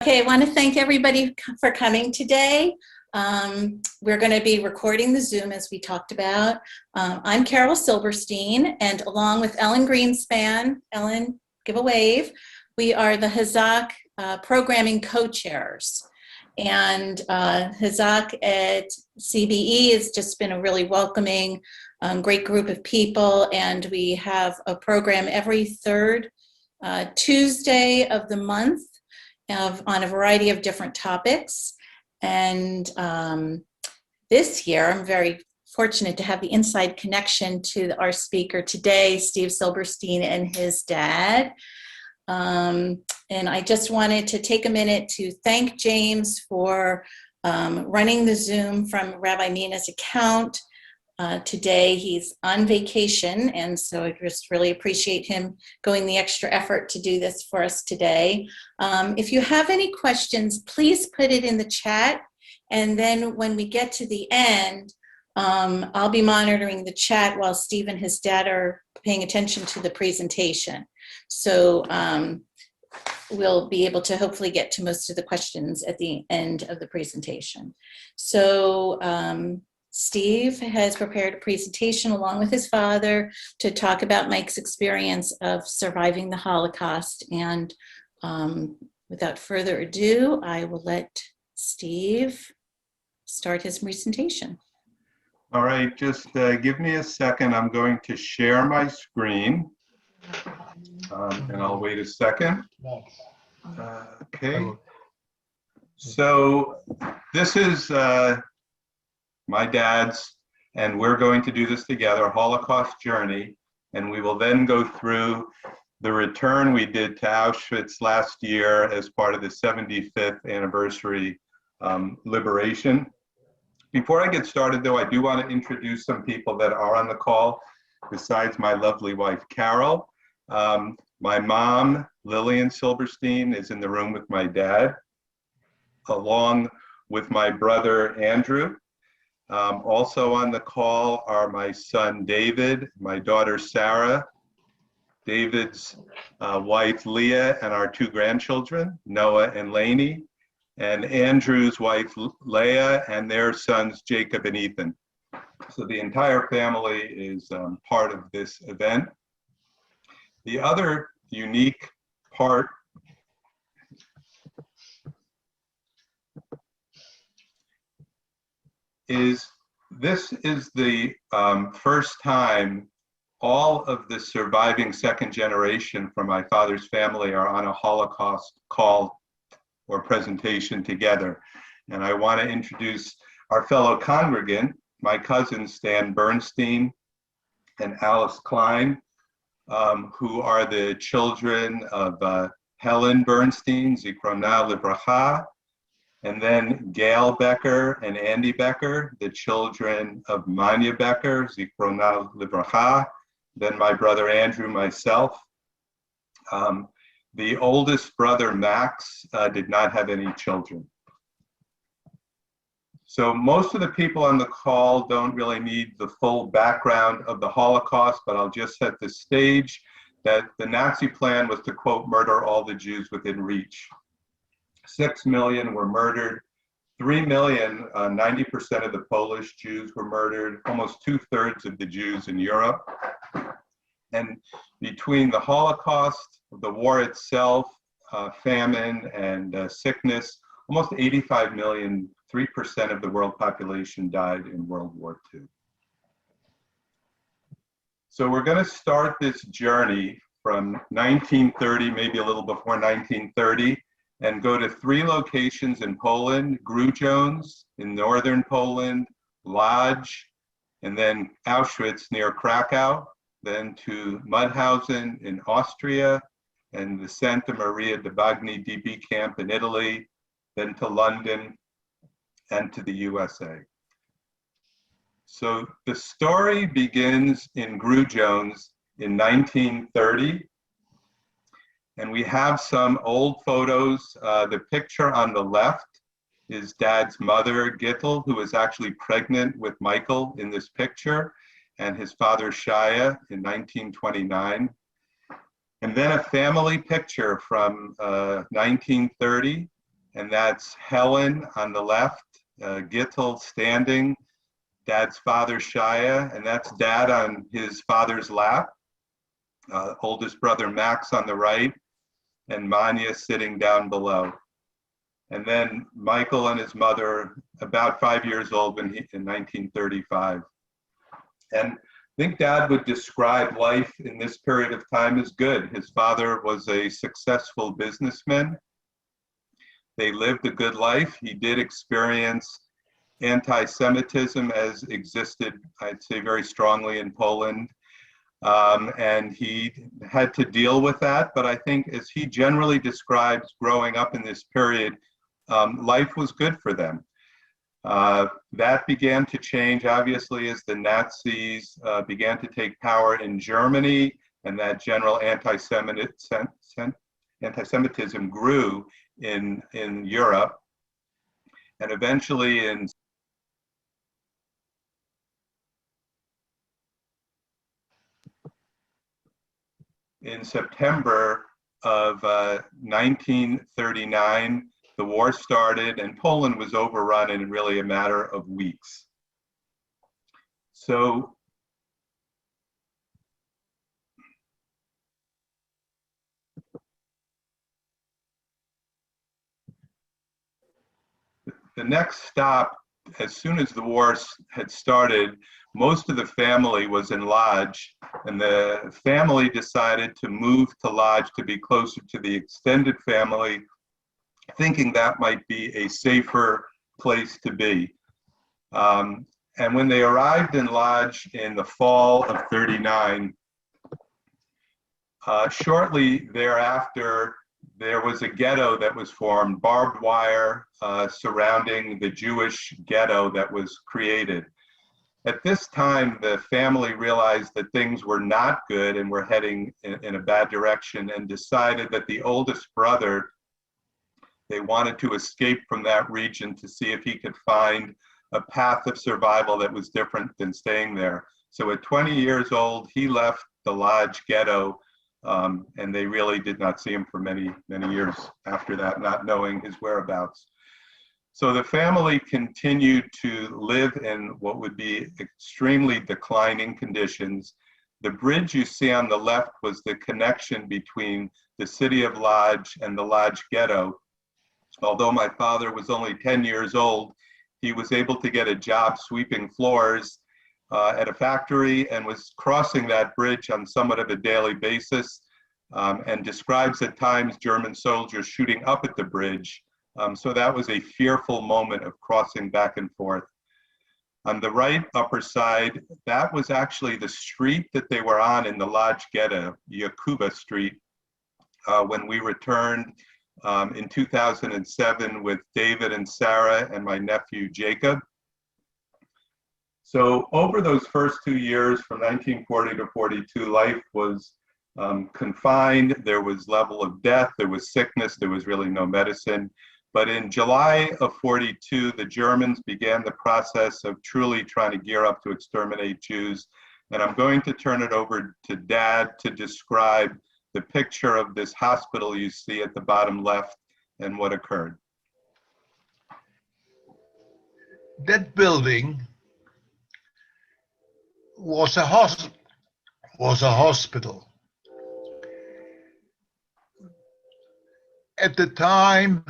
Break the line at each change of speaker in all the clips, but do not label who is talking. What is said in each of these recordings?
Okay, I want to thank everybody for coming today. We're going to be recording the Zoom as we talked about. I'm Carol Silberstein, and along with Ellen Greenspan, Ellen, give a wave, we are the Hazak programming co-chairs. And Hazak at CBE has just been a really welcoming, great group of people, and we have a program every third Tuesday of the month on a variety of different topics. And this year, I'm very fortunate to have the inside connection to our speaker today, Steve Silberstein and his dad. And I just wanted to take a minute to thank James for running the Zoom from Rabbi Mina's account. Today he's on vacation, and so I just really appreciate him going the extra effort to do this for us today. If you have any questions, please put it in the chat, and then when we get to the end, I'll be monitoring the chat while Steve and his dad are paying attention to the presentation. So we'll be able to hopefully get to most of the questions at the end of the presentation. So Steve has prepared a presentation along with his father to talk about Mike's experience of surviving the Holocaust. And without further ado, I will let Steve start his presentation.
All right, just give me a second. I'm going to share my screen, and I'll wait a second. Okay. So this is my dad's, and we're going to do this together, Holocaust Journey, and we will then go through the return we did to Auschwitz last year as part of the 75th anniversary liberation. Before I get started, though, I do want to introduce some people that are on the call besides my lovely wife, Carol. My mom, Lillian Silberstein, is in the room with my dad, along with my brother, Andrew. Also on the call are my son, David, my daughter, Sarah, David's wife, Leah, and our two grandchildren, Noah and Lainey, and Andrew's wife, Leah, and their sons, Jacob and Ethan. So the entire family is part of this event. The other unique part is this is the first time all of the surviving second generation from my father's family are on a Holocaust call or presentation together. And I want to introduce our fellow congregant, my cousins Stan Bernstein and Alice Klein, who are the children of Helen Bernstein, Zikrona Livracha, and then Gail Becker and Andy Becker, the children of Manya Becker, Zikrona Livracha, then my brother Andrew, myself. The oldest brother, Max, did not have any children. So most of the people on the call don't really need the full background of the Holocaust, but I'll just set the stage that the Nazi plan was to, quote, murder all the Jews within reach. 6 million were murdered. 3 million, 90% of the Polish Jews were murdered, almost 2/3 of the Jews in Europe. And between the Holocaust, the war itself, famine, and sickness, almost 85 million, 3% of the world population died in World War II. So we're going to start this journey from 1930, maybe a little before 1930, and go to 3 locations in Poland: Grudziądz in northern Poland, Lodz, and then Auschwitz near Krakow, then to Mauthausen in Austria, and the Santa Maria de Bagni DB camp in Italy, then to London, and to the USA. So the story begins in Grudziądz in 1930. And we have some old photos. The picture on the left is Dad's mother, Gittel, who was actually pregnant with Michael in this picture, and his father, Shaya, in 1929. And then a family picture from 1930 and that's Helen on the left, Gittel standing, Dad's father Shia, and that's Dad on his father's lap, oldest brother Max on the right, and Manya sitting down below. And then Michael and his mother, about 5 years old in 1935. And I think Dad would describe life in this period of time as good. His father was a successful businessman. They lived a good life. He did experience anti-Semitism as existed, I'd say, very strongly in Poland. And he had to deal with that. But I think as he generally describes growing up in this period, life was good for them. That began to change, obviously, as the Nazis began to take power in Germany, and that general anti-Semitism grew in Europe. And eventually in September of 1939, the war started and Poland was overrun in really a matter of weeks. So the next stop, as soon as the war had started, most of the family was in Lodz, and the family decided to move to Lodz to be closer to the extended family, thinking that might be a safer place to be. And when they arrived in Lodz in the fall of '39, shortly thereafter, there was a ghetto that was formed, barbed wire surrounding the Jewish ghetto that was created. At this time, the family realized that things were not good and were heading in a bad direction, and decided that the oldest brother, they wanted to escape from that region to see if he could find a path of survival that was different than staying there. So at 20 years old, he left the Lodz ghetto, and they really did not see him for many, many years after that, not knowing his whereabouts. So the family continued to live in what would be extremely declining conditions. The bridge you see on the left was the connection between the city of Lodz and the Lodz ghetto. Although my father was only 10 years old, he was able to get a job sweeping floors at a factory and was crossing that bridge on somewhat of a daily basis, and describes at times German soldiers shooting up at the bridge. So that was a fearful moment of crossing back and forth. On the right upper side, that was actually the street that they were on in the Lodz ghetto, Yakuba Street, when we returned in 2007 with David and Sarah and my nephew Jacob. So over those first 2 years, from 1940 to 42, life was confined. There was level of death, there was sickness, there was really no medicine. But in July of 42, the Germans began the process of truly trying to gear up to exterminate Jews. And I'm going to turn it over to Dad to describe the picture of this hospital you see at the bottom left and what occurred.
That building was a hospital. At the time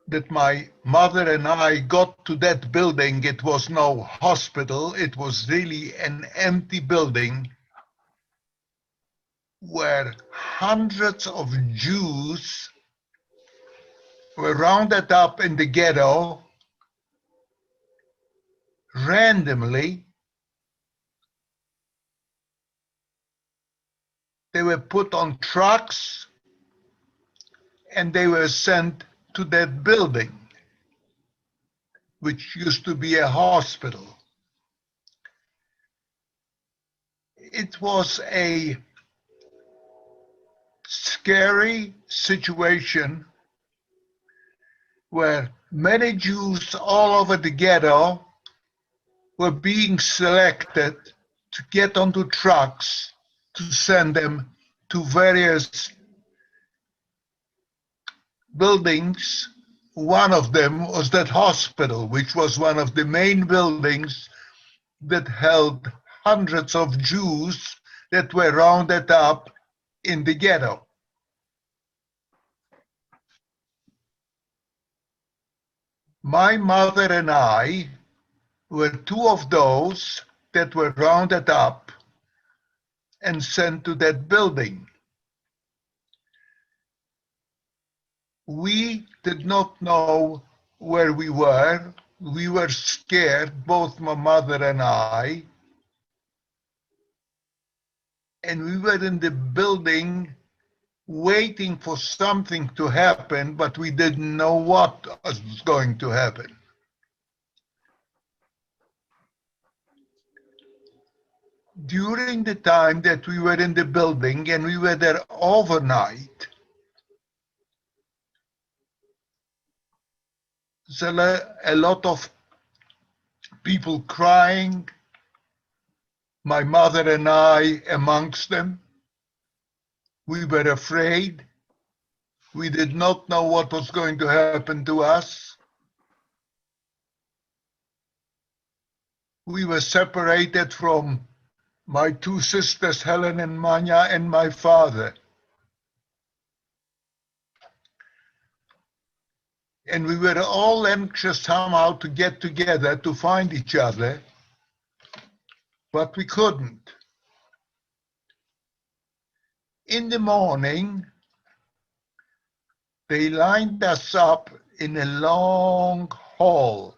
that my mother and I got to that building, it was no hospital. It was really an empty building where hundreds of Jews were rounded up in the ghetto randomly. They were put on trucks and they were sent to that building, which used to be a hospital. It was a scary situation where many Jews all over the ghetto were being selected to get onto trucks to send them to various buildings one of them was that hospital, which was one of the main buildings that held hundreds of Jews that were rounded up in the ghetto. My mother and I were two of those that were rounded up and sent to that building. We did not know where we were. We were scared, both my mother and I. And we were in the building waiting for something to happen, but we didn't know what was going to happen. During the time that we were in the building and we were there overnight, there were a lot of people crying, my mother and I amongst them. We were afraid. We did not know what was going to happen to us. We were separated from my two sisters, Helen and Manya, and my father. And we were all anxious somehow to get together to find each other, but we couldn't. In the morning, they lined us up in a long hall,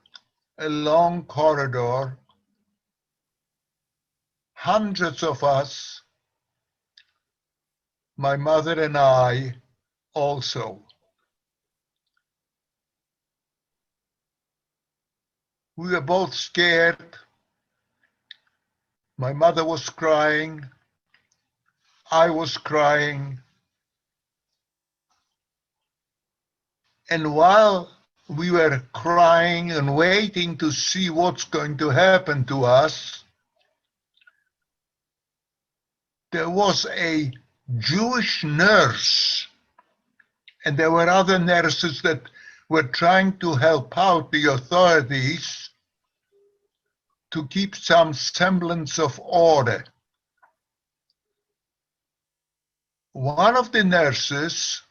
a long corridor, hundreds of us, my mother and I also. We were both scared. My mother was crying. I was crying. And while we were crying and waiting to see what's going to happen to us, there was a Jewish nurse, and there were other nurses that were trying to help out the authorities to keep some semblance of order. One of the nurses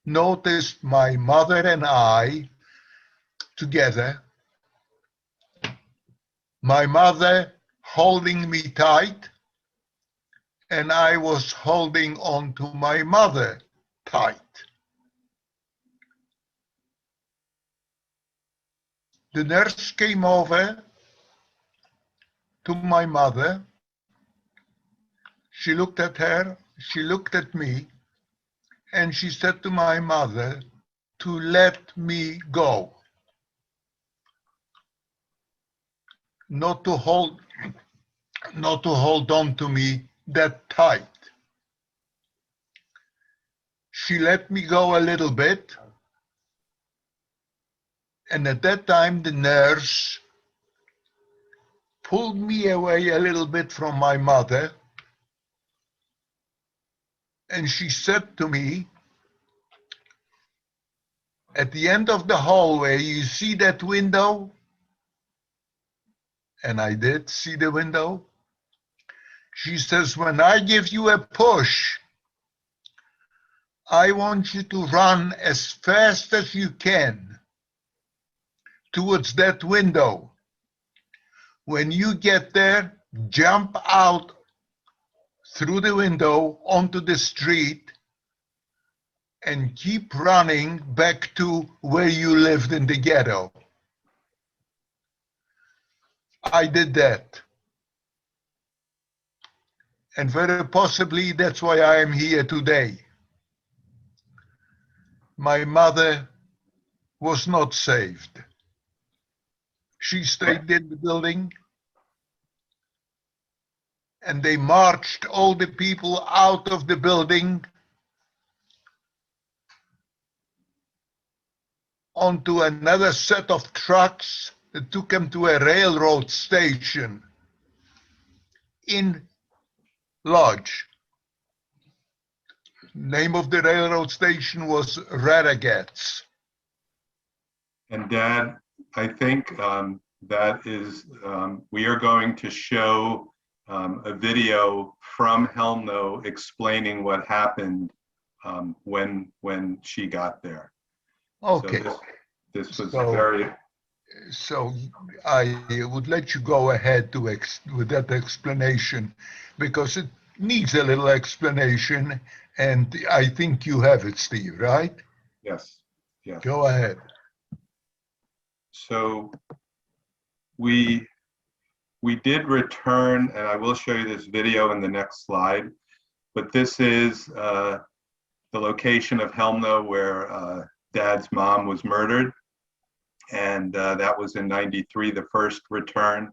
noticed my mother and I together, my mother holding me tight, and I was holding on to my mother tight. The nurse came over to my mother. She looked at her, she looked at me, and she said to my mother to let me go, not to hold on to me that tight. She let me go a little bit, and at that time the nurse pulled me away a little bit from my mother, and she said to me, at the end of the hallway, you see that window? And I did see the window. She says, when I give you a push, I want you to run as fast as you can towards that window. When you get there, jump out through the window onto the street and keep running back to where you lived in the ghetto. I did that. And very possibly that's why I am here today. My mother was not saved. She stayed in the building, and they marched all the people out of the building onto another set of trucks that took them to a railroad station in Lodz. Name of the railroad station was Radagats.
And Dad, I think that is, we are going to show a video from Helmno explaining what happened when she got there.
Okay.
So this was
So-
very,
So I would let you go ahead with that explanation because it needs a little explanation, and I think you have it, Steve, right?
yes, yes.
Go ahead.
So we did return, and I will show you this video in the next slide, but this is the location of Helmno where Dad's mom was murdered. And that was in '93, the first return.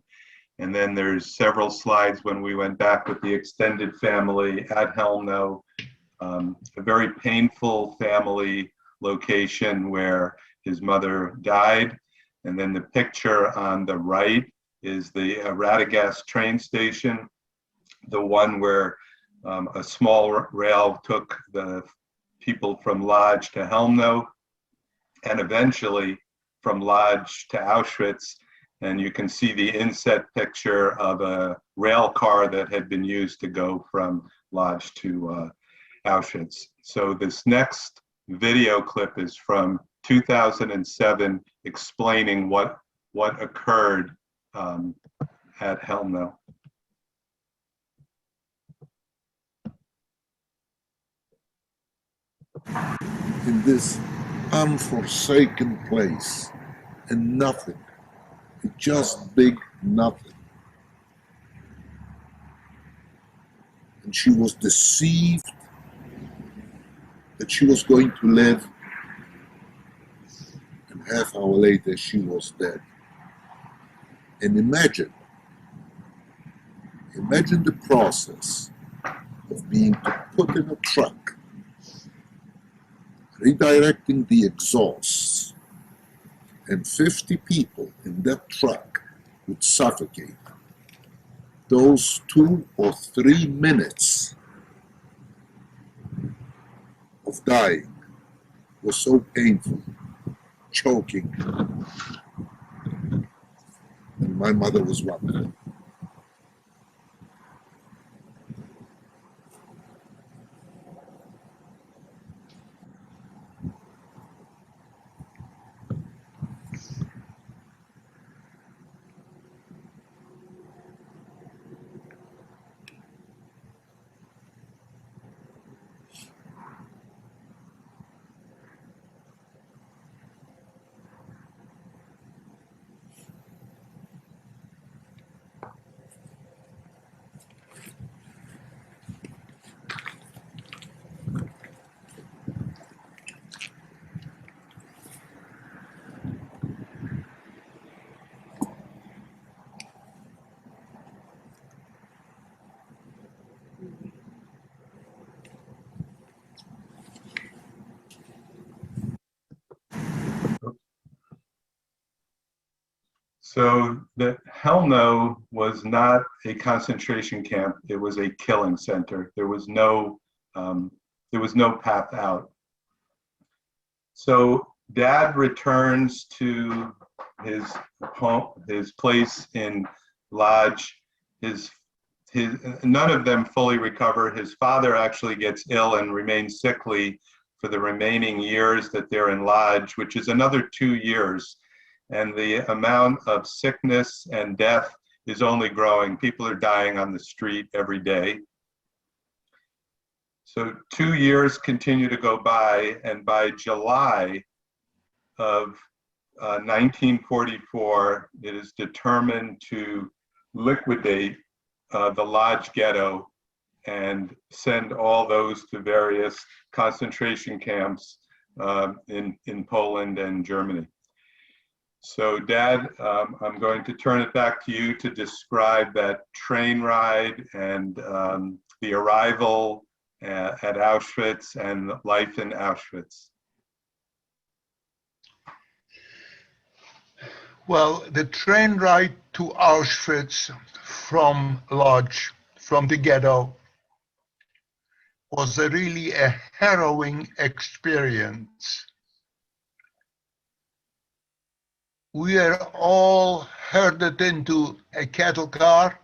And then there's several slides when we went back with the extended family at Helmno, a very painful family location where his mother died. And then the picture on the right is the Radagast train station, the one where a small rail took the people from Lodz to Helmno, and eventually from Lodz to Auschwitz. And you can see the inset picture of a rail car that had been used to go from Lodz to Auschwitz. So this next video clip is from 2007, explaining what occurred at Helmno.
In this unforsaken place, and nothing, just big nothing. And she was deceived that she was going to live, and half hour later she was dead. And imagine the process of being put in a truck, redirecting the exhausts, and 50 people in that truck would suffocate. Those 2 or 3 minutes of dying was so painful, choking. And my mother was one of them.
So the Helmno was not a concentration camp. It was a killing center. There was no path out. So Dad returns to his home, his place in Lodz. None of them fully recover. His father actually gets ill and remains sickly for the remaining years that they're in Lodz, which is another 2 years. And the amount of sickness and death is only growing. People are dying on the street every day. So 2 years continue to go by, and by July of 1944, it is determined to liquidate the Lodz ghetto and send all those to various concentration camps in Poland and Germany. So Dad, I'm going to turn it back to you to describe that train ride and the arrival at Auschwitz and life in Auschwitz.
Well, the train ride to Auschwitz from Lodz, from the ghetto, was really a harrowing experience. We are all herded into a cattle car.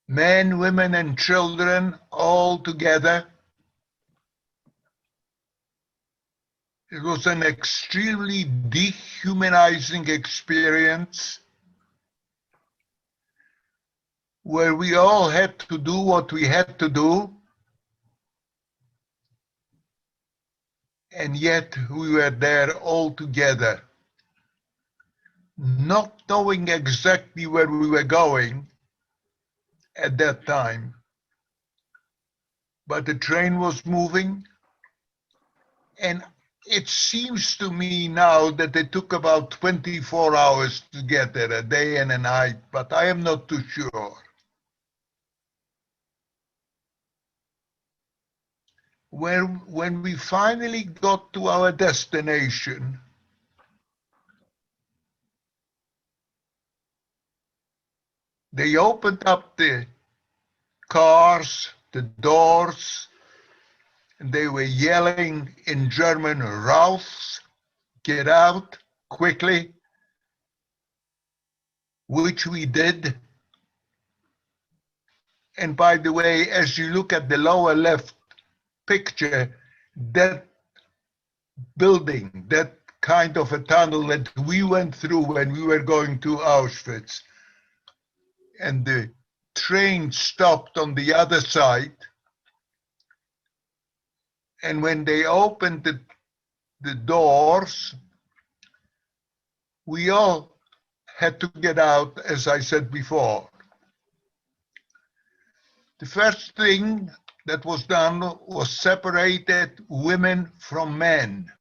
Men, women, and children all together. It was an extremely dehumanizing experience where we all had to do what we had to do, and yet we were there all together, not knowing exactly where we were going at that time. But the train was moving, and it seems to me now that it took about 24 hours to get there, a day and a night, but I am not too sure. When we finally got to our destination, they opened up the cars, the doors, and they were yelling in German, "Raus, get out, quickly," which we did. And by the way, as you look at the lower left picture, that building, that kind of a tunnel that we went through when we were going to Auschwitz, and the train stopped on the other side, and when they opened the doors, we all had to get out, as I said before. The first thing that was done was separated women from men.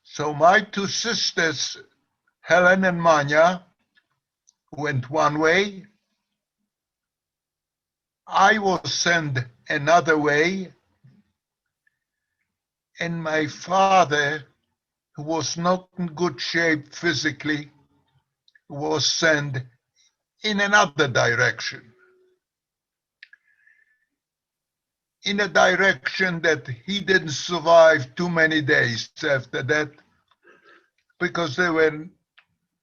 So my two sisters, Helen and Manya, went one way. I was sent another way. And my father, who was not in good shape physically, was sent in another direction. In a direction that he didn't survive too many days after that, because there were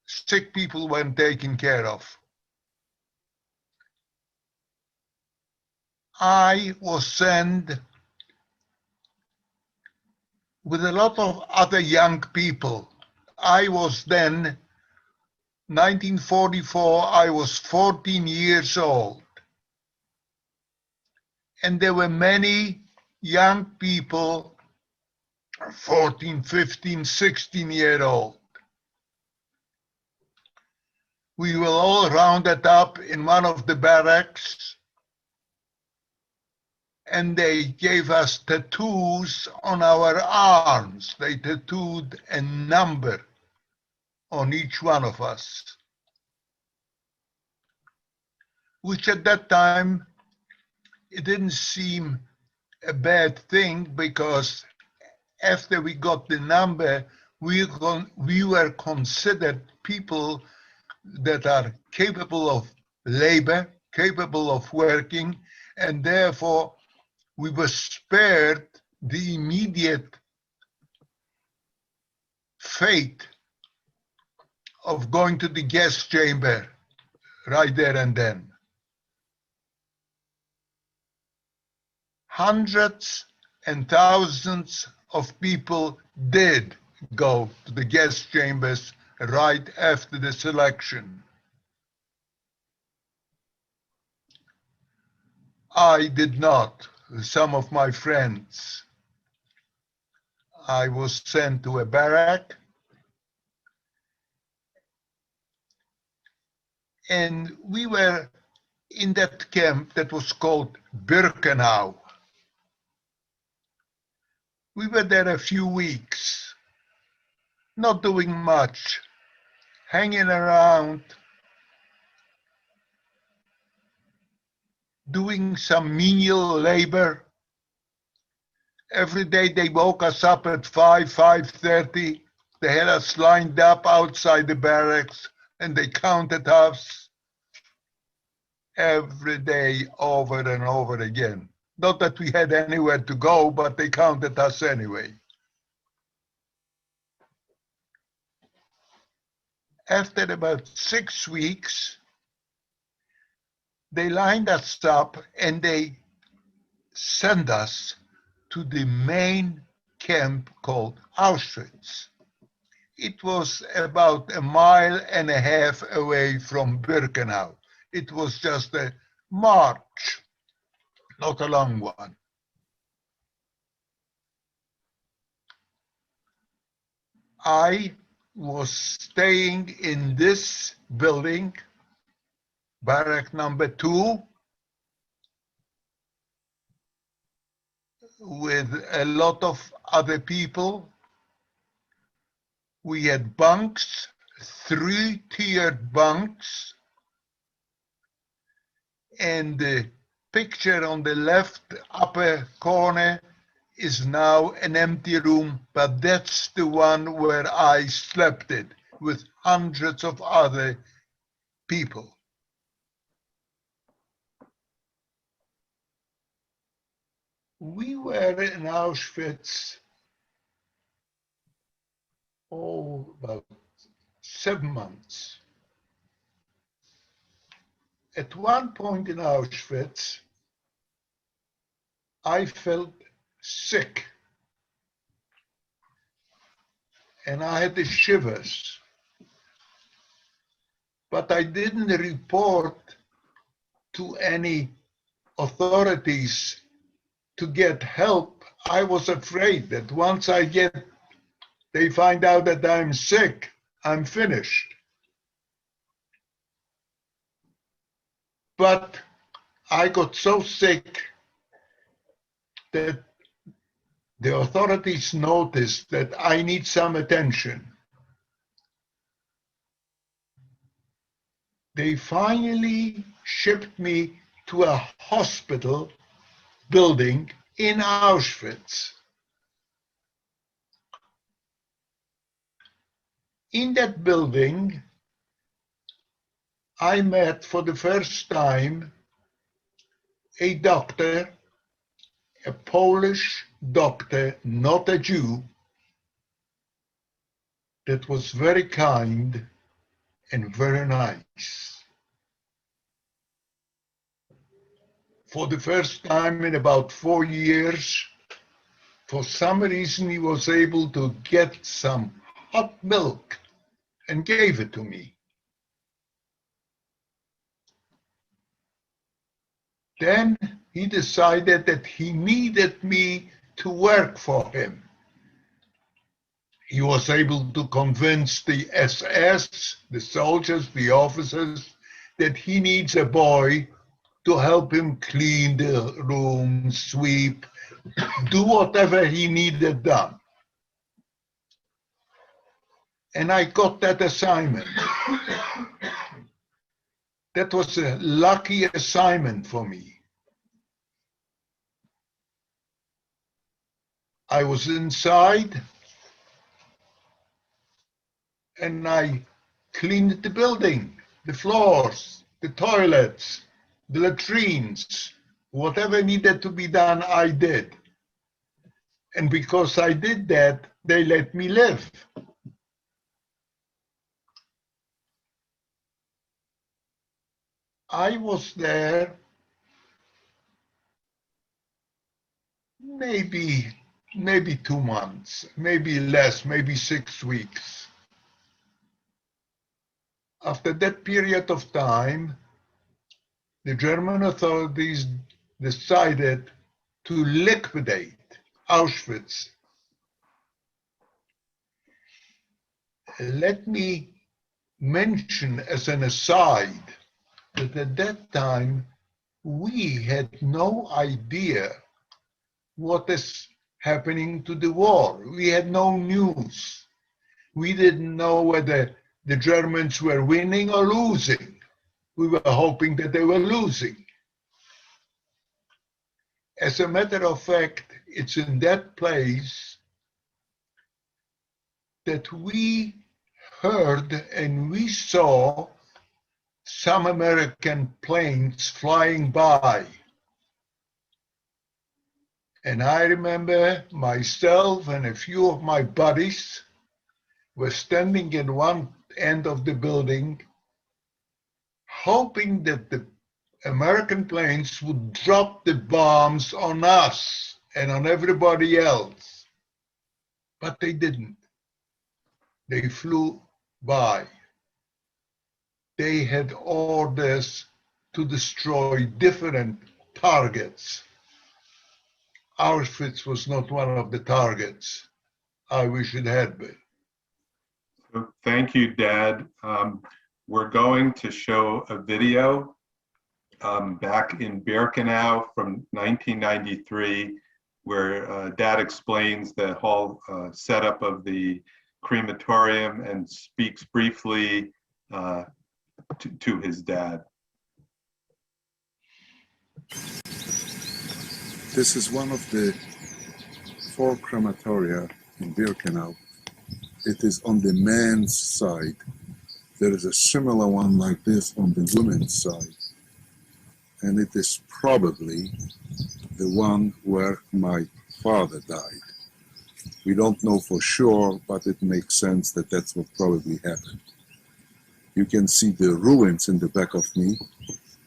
sick people weren't taken care of. I was sent with a lot of other young people. I was then, 1944, I was 14 years old. And there were many young people, 14, 15, 16-year-old. We were all rounded up in one of the barracks, and they gave us tattoos on our arms. They tattooed a number on each one of us, which at that time, it didn't seem a bad thing, because after we got the number, we were considered people that are capable of labor, capable of working, and therefore we were spared the immediate fate of going to the gas chamber right there and then. Hundreds and thousands of people did go to the gas chambers right after the selection. I did not. Some of my friends. I was sent to a barrack, and we were in that camp that was called Birkenau. We were there a few weeks, not doing much, hanging around, doing some menial labor. Every day they woke us up at 5:30. They had us lined up outside the barracks, and they counted us every day over and over again. Not that we had anywhere to go, but they counted us anyway. After about 6 weeks, they lined us up and they sent us to the main camp called Auschwitz. It was about 1.5 miles away from Birkenau. It was just a march, not a long one. I was staying in this building, barrack number 2, with a lot of other people. We had bunks, 3-tiered bunks, and the picture on the left upper corner is now an empty room, but that's the one where I slept in with hundreds of other people. We were in Auschwitz, about 7 months. At one point in Auschwitz, I felt sick and I had the shivers, but I didn't report to any authorities to get help. I was afraid that once they find out that I'm sick, I'm finished. But I got so sick that the authorities noticed that I need some attention. They finally shipped me to a hospital building in Auschwitz. In that building, I met for the first time a doctor, a Polish doctor, not a Jew, that was very kind and very nice. For the first time in about 4 years, for some reason, he was able to get some hot milk and gave it to me. Then he decided that he needed me to work for him. He was able to convince the SS, the soldiers, the officers, that he needs a boy to help him clean the room, sweep, do whatever he needed done. And I got that assignment. That was a lucky assignment for me. I was inside and I cleaned the building, the floors, the toilets, the latrines, whatever needed to be done, I did. And because I did that, they let me live. I was there maybe 2 months, maybe less, maybe 6 weeks. After that period of time, the German authorities decided to liquidate Auschwitz. Let me mention as an aside that at that time, we had no idea what is happening to the war. We had no news. We didn't know whether the Germans were winning or losing. We were hoping that they were losing. As a matter of fact, it's in that place that we heard and we saw some American planes flying by. And I remember myself and a few of my buddies were standing in one end of the building, hoping that the American planes would drop the bombs on us and on everybody else. But they didn't. They flew by. They had orders to destroy different targets. Auschwitz was not one of the targets. I wish it had been.
So thank you, Dad. We're going to show a video back in Birkenau from 1993, where Dad explains the whole setup of the crematorium and speaks briefly to his dad.
This is one of the 4 crematoria in Birkenau. It is on the man's side. There is a similar one like this on the women's side. And it is probably the one where my father died. We don't know for sure, but it makes sense that that's what probably happened. You can see the ruins in the back of me,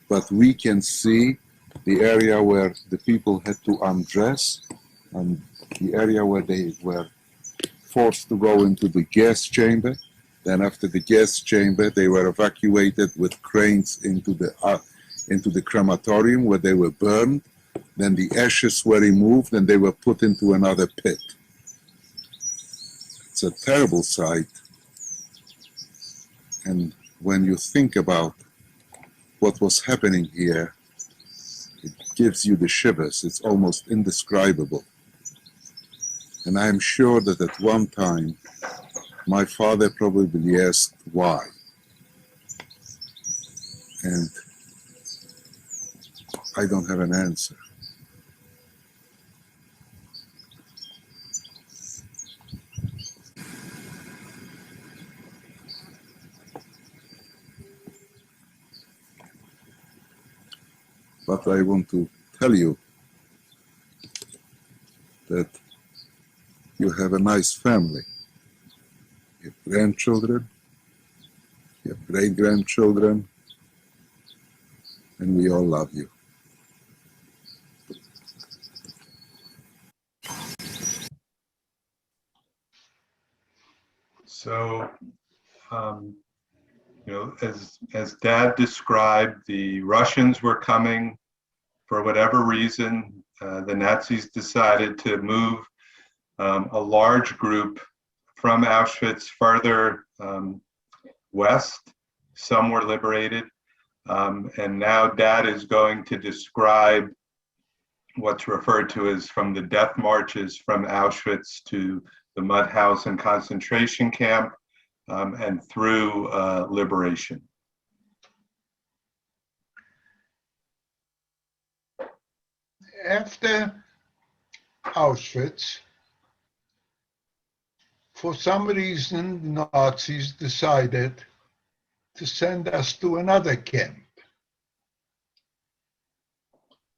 but we can see the area where the people had to undress and the area where they were forced to go into the gas chamber. Then after the gas chamber, they were evacuated with cranes into the crematorium where they were burned. Then the ashes were removed and they were put into another pit. It's a terrible sight. And when you think about what was happening here, it gives you the shivers. It's almost indescribable. And I am sure that at one time, my father probably asked why. And I don't have an answer. But I want to tell you that you have a nice family. You have grandchildren, you have great-grandchildren, and we all love you.
So, as Dad described, the Russians were coming. For whatever reason, the Nazis decided to move a large group from Auschwitz further west. Some were liberated. And now Dad is going to describe what's referred to as from the death marches from Auschwitz to the Mauthausen concentration camp and through liberation.
After Auschwitz, for some reason, the Nazis decided to send us to another camp.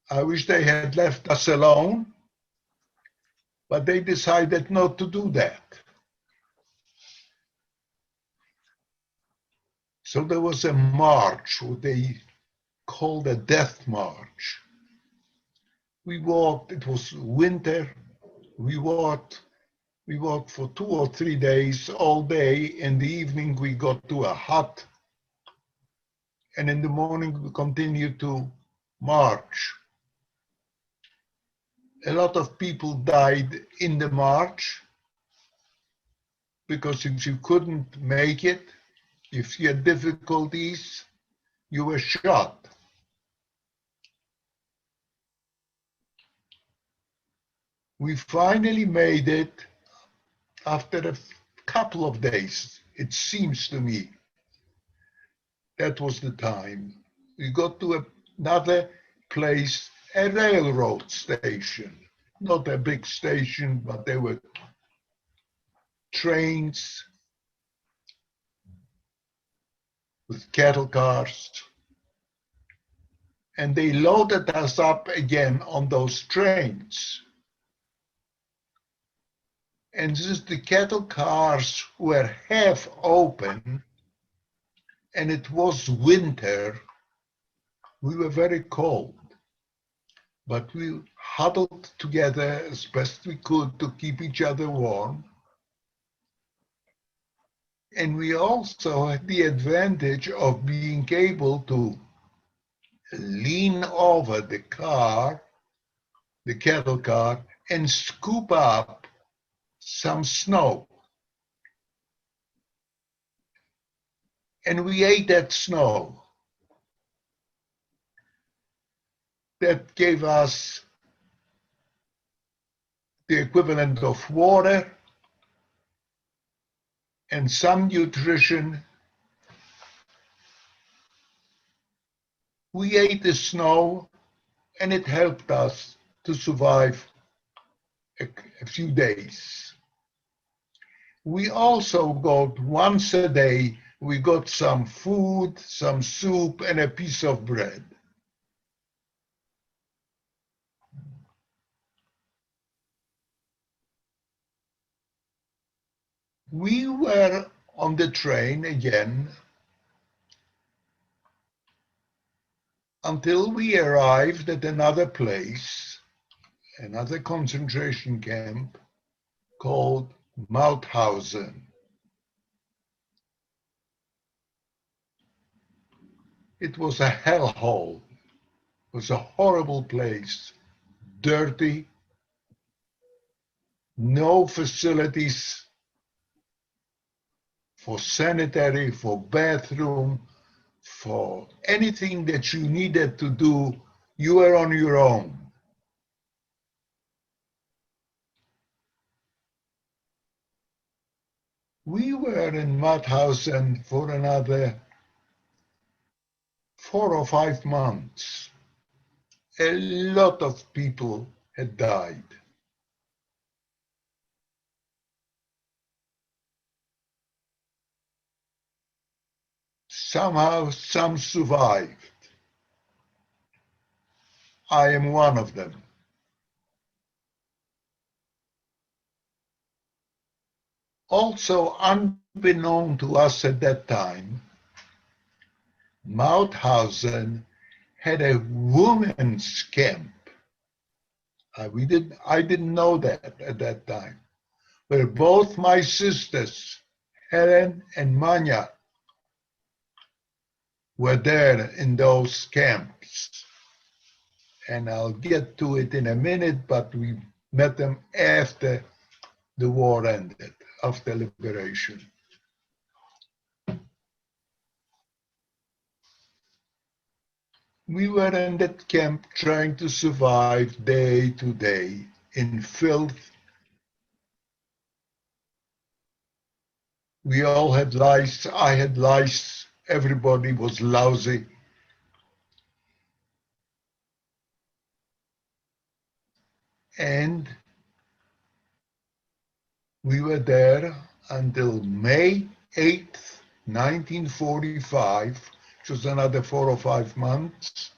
I wish they had left us alone, but they decided not to do that. So there was a march, what they called a death march. We walked, it was winter, we walked for 2 or 3 days, all day. In the evening, we got to a hut. And in the morning, we continued to march. A lot of people died in the march because if you couldn't make it, if you had difficulties, you were shot. We finally made it after a couple of days, it seems to me. That was the time. We got to another place, a railroad station. Not a big station, but there were trains with cattle cars. And they loaded us up again on those trains. And since the cattle cars were half open and it was winter, we were very cold. But we huddled together as best we could to keep each other warm. And we also had the advantage of being able to lean over the car, the cattle car, and scoop up some snow. And we ate that snow. That gave us the equivalent of water and some nutrition. We ate the snow and it helped us to survive a few days. We also got once a day, we got some food, some soup, and a piece of bread. We were on the train again until we arrived at another place, another concentration camp called Mauthausen. It was a hellhole. It was a horrible place, dirty, no facilities for sanitary, for bathroom, for anything that you needed to do, you were on your own. We were in Mauthausen for another 4 or 5 months. A lot of people had died. Somehow, some survived. I am one of them. Also, unbeknown to us at that time, Mauthausen had a women's camp. I didn't know that at that time. But both my sisters, Helen and Manya, were there in those camps. And I'll get to it in a minute, but we met them after the war ended, after liberation. We were in that camp trying to survive day to day in filth. We all had lice. I had lice. Everybody was lousy. And we were there until May 8th, 1945, which was another 4 or 5 months,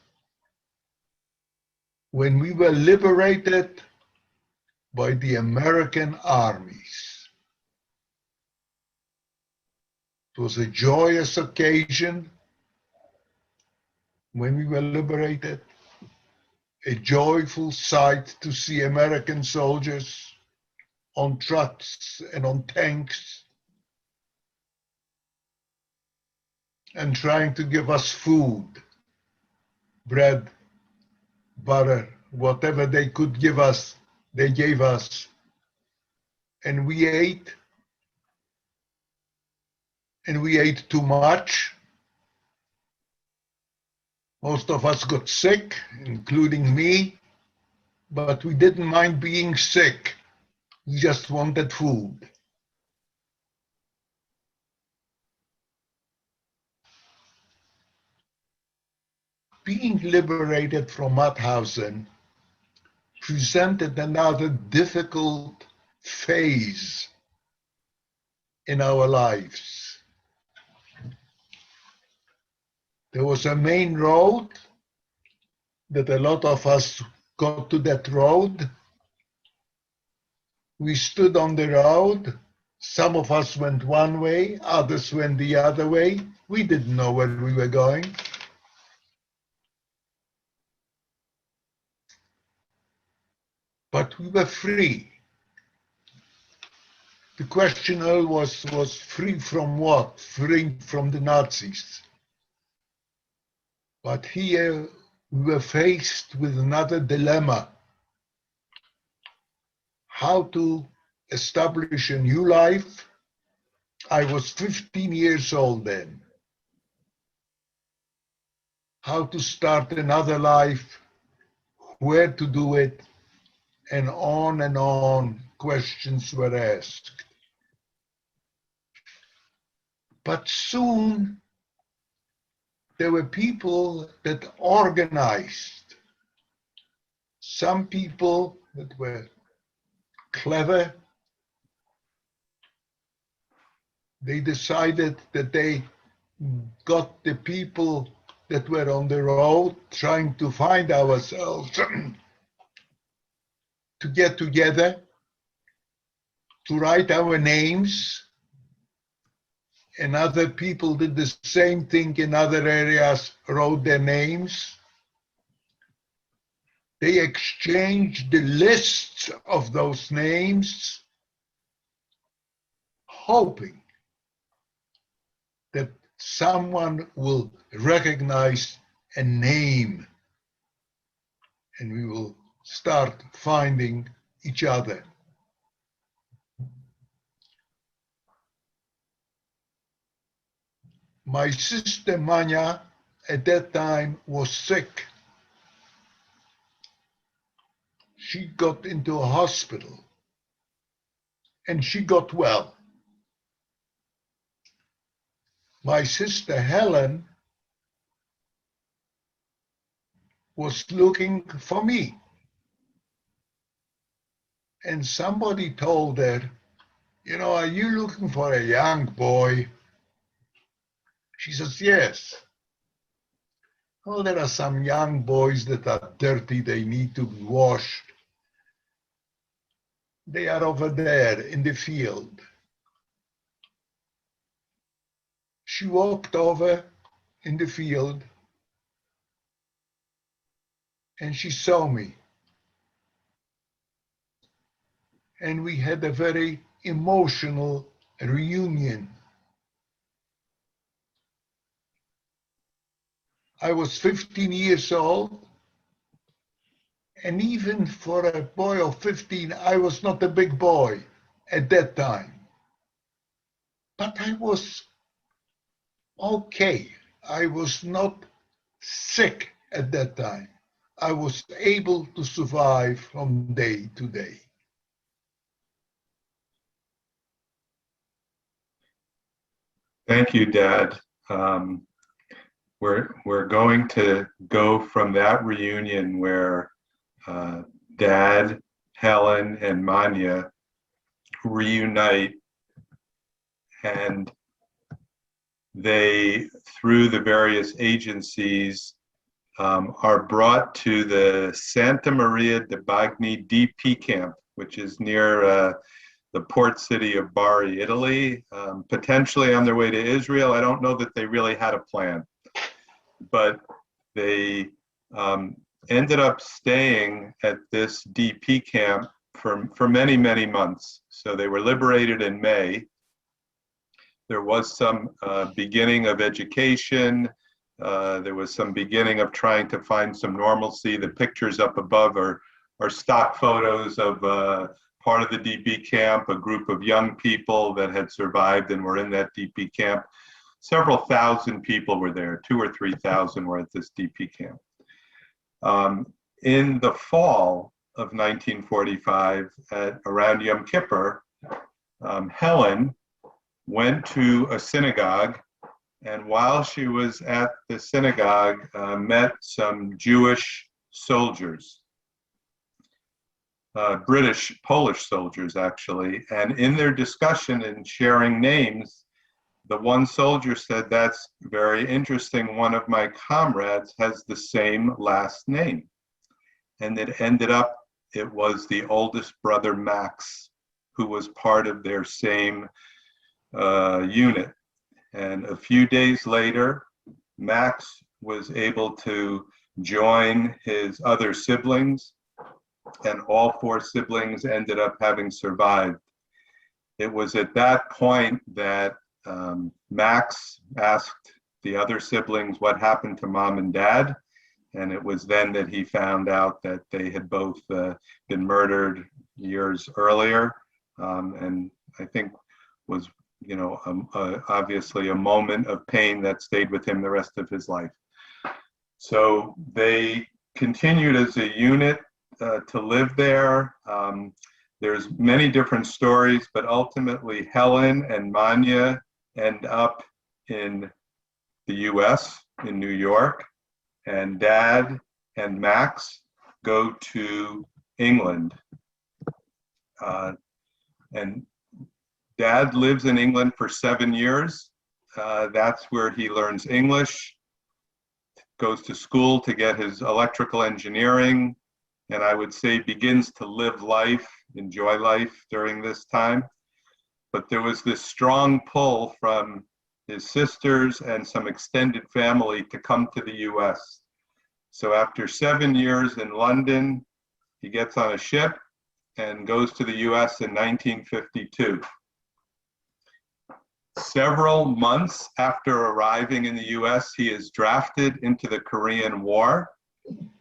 when we were liberated by the American armies. It was a joyous occasion when we were liberated, a joyful sight to see American soldiers on trucks and on tanks and trying to give us food, bread, butter, whatever they could give us, they gave us. And we ate, and we ate too much. Most of us got sick, including me, but we didn't mind being sick. We just wanted food. Being liberated from Mauthausen presented another difficult phase in our lives. There was a main road that a lot of us got to that road, We stood on the road. Some of us went one way, others went the other way. We didn't know where we were going. But we were free. The question was free from what? Free from the Nazis. But here we were faced with another dilemma. How to establish a new life. I was 15 years old then. How to start another life, where to do it, and on questions were asked. But soon there were people that organized. Some people that were clever. They decided that they got the people that were on the road trying to find ourselves to get together, to write our names, and other people did the same thing in other areas, wrote their names. They exchanged the lists of those names, hoping that someone will recognize a name and we will start finding each other. My sister Manya at that time was sick. She got into a hospital and she got well. My sister Helen was looking for me. And somebody told her, you know, are you looking for a young boy? She says, yes. Well, there are some young boys that are dirty, they need to be washed. They are over there in the field. She walked over in the field and she saw me. And we had a very emotional reunion. I was 15 years old, and even for a boy of 15, I was not a big boy at that time. But I was okay. I was not sick at that time. I was able to survive from day to day.
Thank you, Dad. We're going to go from that reunion where Dad, Helen, and Manya reunite, and they, through the various agencies, are brought to the Santa Maria de Bagni DP camp, which is near the port city of Bari, Italy, potentially on their way to Israel. I don't know that they really had a plan, but they ended up staying at this DP camp for many, many months. So they were liberated in May. There was some beginning of education. There was some beginning of trying to find some normalcy. The pictures up above are stock photos of part of the DP camp, a group of young people that had survived and were in that DP camp. Several thousand people were there, 2,000 or 3,000 were at this DP camp. In the fall of 1945, around Yom Kippur, Helen went to a synagogue, and while she was at the synagogue, met some Jewish soldiers, Polish soldiers actually, and in their discussion and sharing names, the one soldier said, "That's very interesting. One of my comrades has the same last name." And it ended up, it was the oldest brother, Max, who was part of their same unit. And a few days later, Max was able to join his other siblings, and all 4 siblings ended up having survived. It was at that point that Max asked the other siblings what happened to mom and dad, and it was then that he found out that they had both been murdered years earlier, and I think was, you know, obviously a moment of pain that stayed with him the rest of his life. So they continued as a unit to live there. There's many different stories, but ultimately Helen and Manya end up in the US, in New York, and Dad and Max go to England. And Dad lives in England for 7 years. That's where he learns English, goes to school to get his electrical engineering, and I would say begins to live life, enjoy life during this time. But there was this strong pull from his sisters and some extended family to come to the US. So after 7 years in London, he gets on a ship and goes to the US in 1952. Several months after arriving in the US, he is drafted into the Korean War,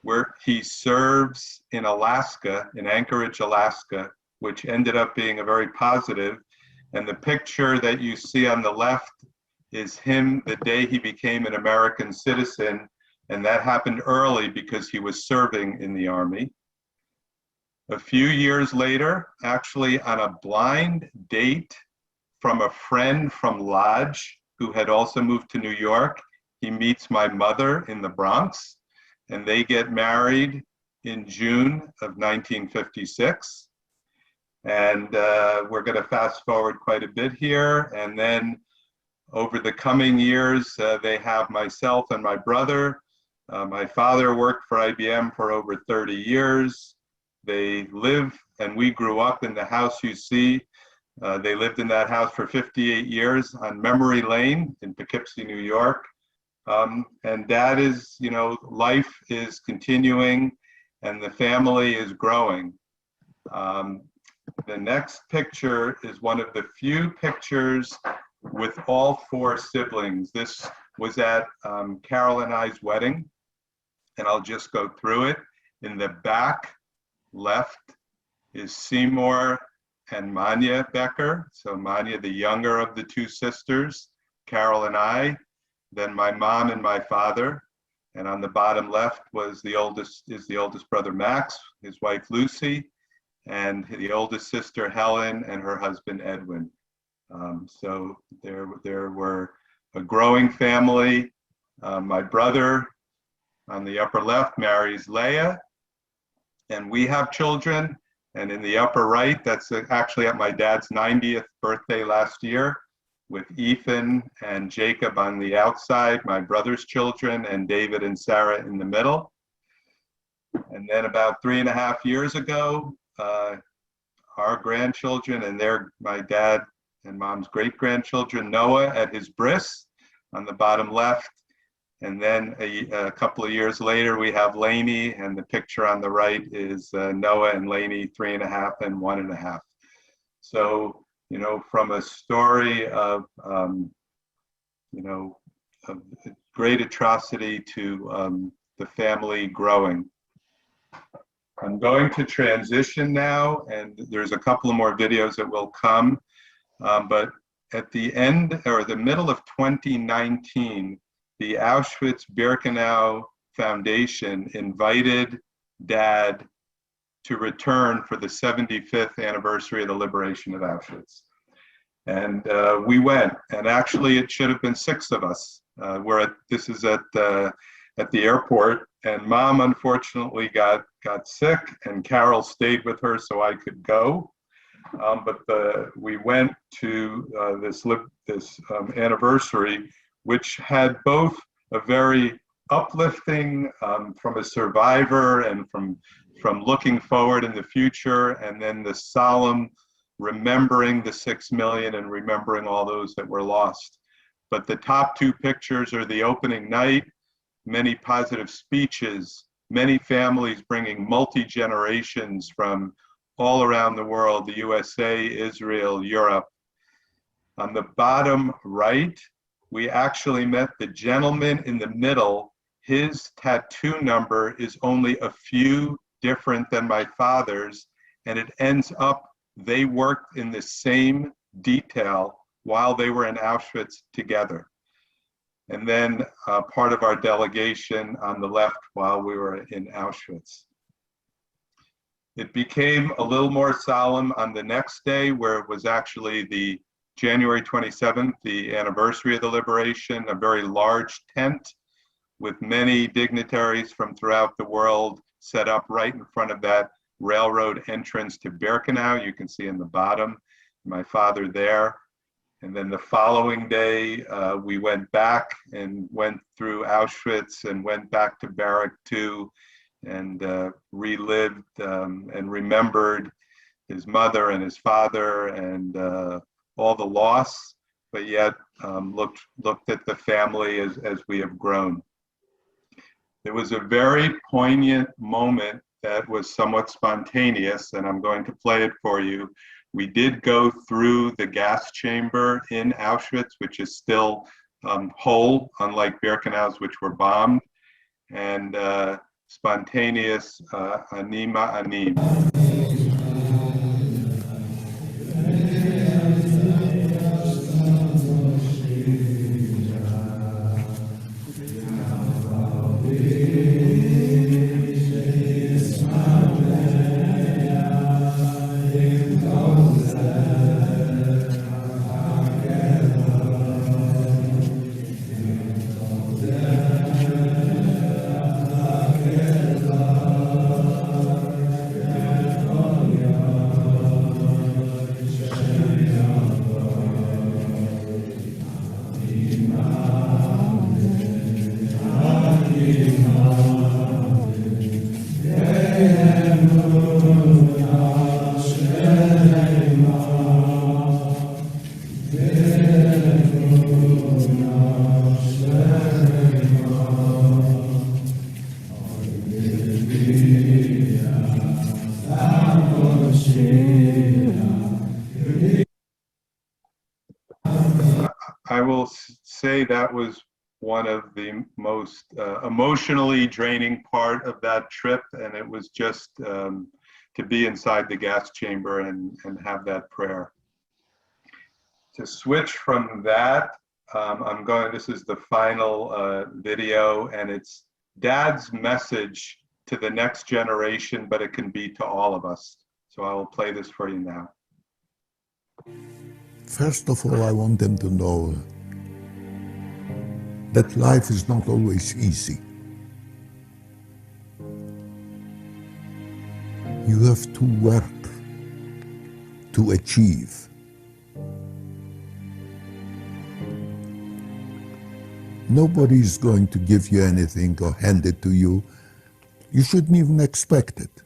where he serves in Alaska, in Anchorage, Alaska, which ended up being a very positive. And the picture that you see on the left is him the day he became an American citizen, and that happened early because he was serving in the Army. A few years later, actually on a blind date from a friend from Lodge who had also moved to New York, he meets my mother in the Bronx, and they get married in June of 1956. And we're going to fast forward quite a bit here. And then over the coming years, they have myself and my brother. My father worked for IBM for over 30 years. They live, and we grew up in the house you see. They lived in that house for 58 years on Memory Lane in Poughkeepsie, New York. And Dad is, you know, life is continuing and the family is growing. The next picture is one of the few pictures with all 4 siblings. This was at Carol and I's wedding, and I'll just go through it. In the back left is Seymour and Manya Becker. So Manya, the younger of the 2 sisters, Carol and I, then my mom and my father. And on the bottom left was the oldest brother Max, his wife Lucy, and the oldest sister Helen and her husband Edwin. So there were a growing family. My brother on the upper left marries Leah, and we have children. And in the upper right, that's actually at my dad's 90th birthday last year, with Ethan and Jacob on the outside, my brother's children, and David and Sarah in the middle. And then about 3.5 years ago, our grandchildren and my dad and mom's great-grandchildren, Noah at his bris on the bottom left. And then a couple of years later, we have Lainey, and the picture on the right is Noah and Lainey, 3.5 and 1.5. So, you know, from a story of, you know, of great atrocity to the family growing. I'm going to transition now, and there's a couple of more videos that will come. But at the end or the middle of 2019, the Auschwitz-Birkenau Foundation invited Dad to return for the 75th anniversary of the liberation of Auschwitz. And we went, and actually it should have been 6 of us. This is at the airport, and Mom unfortunately got sick, and Carol stayed with her so I could go. But we went to this anniversary, which had both a very uplifting from a survivor and from looking forward in the future, and then the solemn remembering the 6 million and remembering all those that were lost. But the top two pictures are the opening night, many positive speeches, many families bringing multi-generations from all around the world, the USA, Israel, Europe. On the bottom right, we actually met the gentleman in the middle. His tattoo number is only a few different than my father's, and it ends up they worked in the same detail while they were in Auschwitz together. And then part of our delegation on the left while we were in Auschwitz. It became a little more solemn on the next day, where it was actually the January 27th, the anniversary of the liberation, a very large tent with many dignitaries from throughout the world set up right in front of that railroad entrance to Birkenau. You can see in the bottom, my father there. And then the following day, we went back and went through Auschwitz and went back to Barrack 2 and relived and remembered his mother and his father and all the loss, but yet looked at the family as we have grown. There was a very poignant moment that was somewhat spontaneous, and I'm going to play it for you. We did go through the gas chamber in Auschwitz, which is still whole, unlike Birkenau's, which were bombed, and spontaneous anima anim. I will say that was one of the most emotionally draining part of that trip, and it was just to be inside the gas chamber and have that prayer. To switch from that, this is the final video, and it's Dad's message to the next generation, but it can be to all of us. So I will play this for you now.
First of all, I want them to know that life is not always easy. You have to work to achieve. Nobody is going to give you anything or hand it to you. You shouldn't even expect it.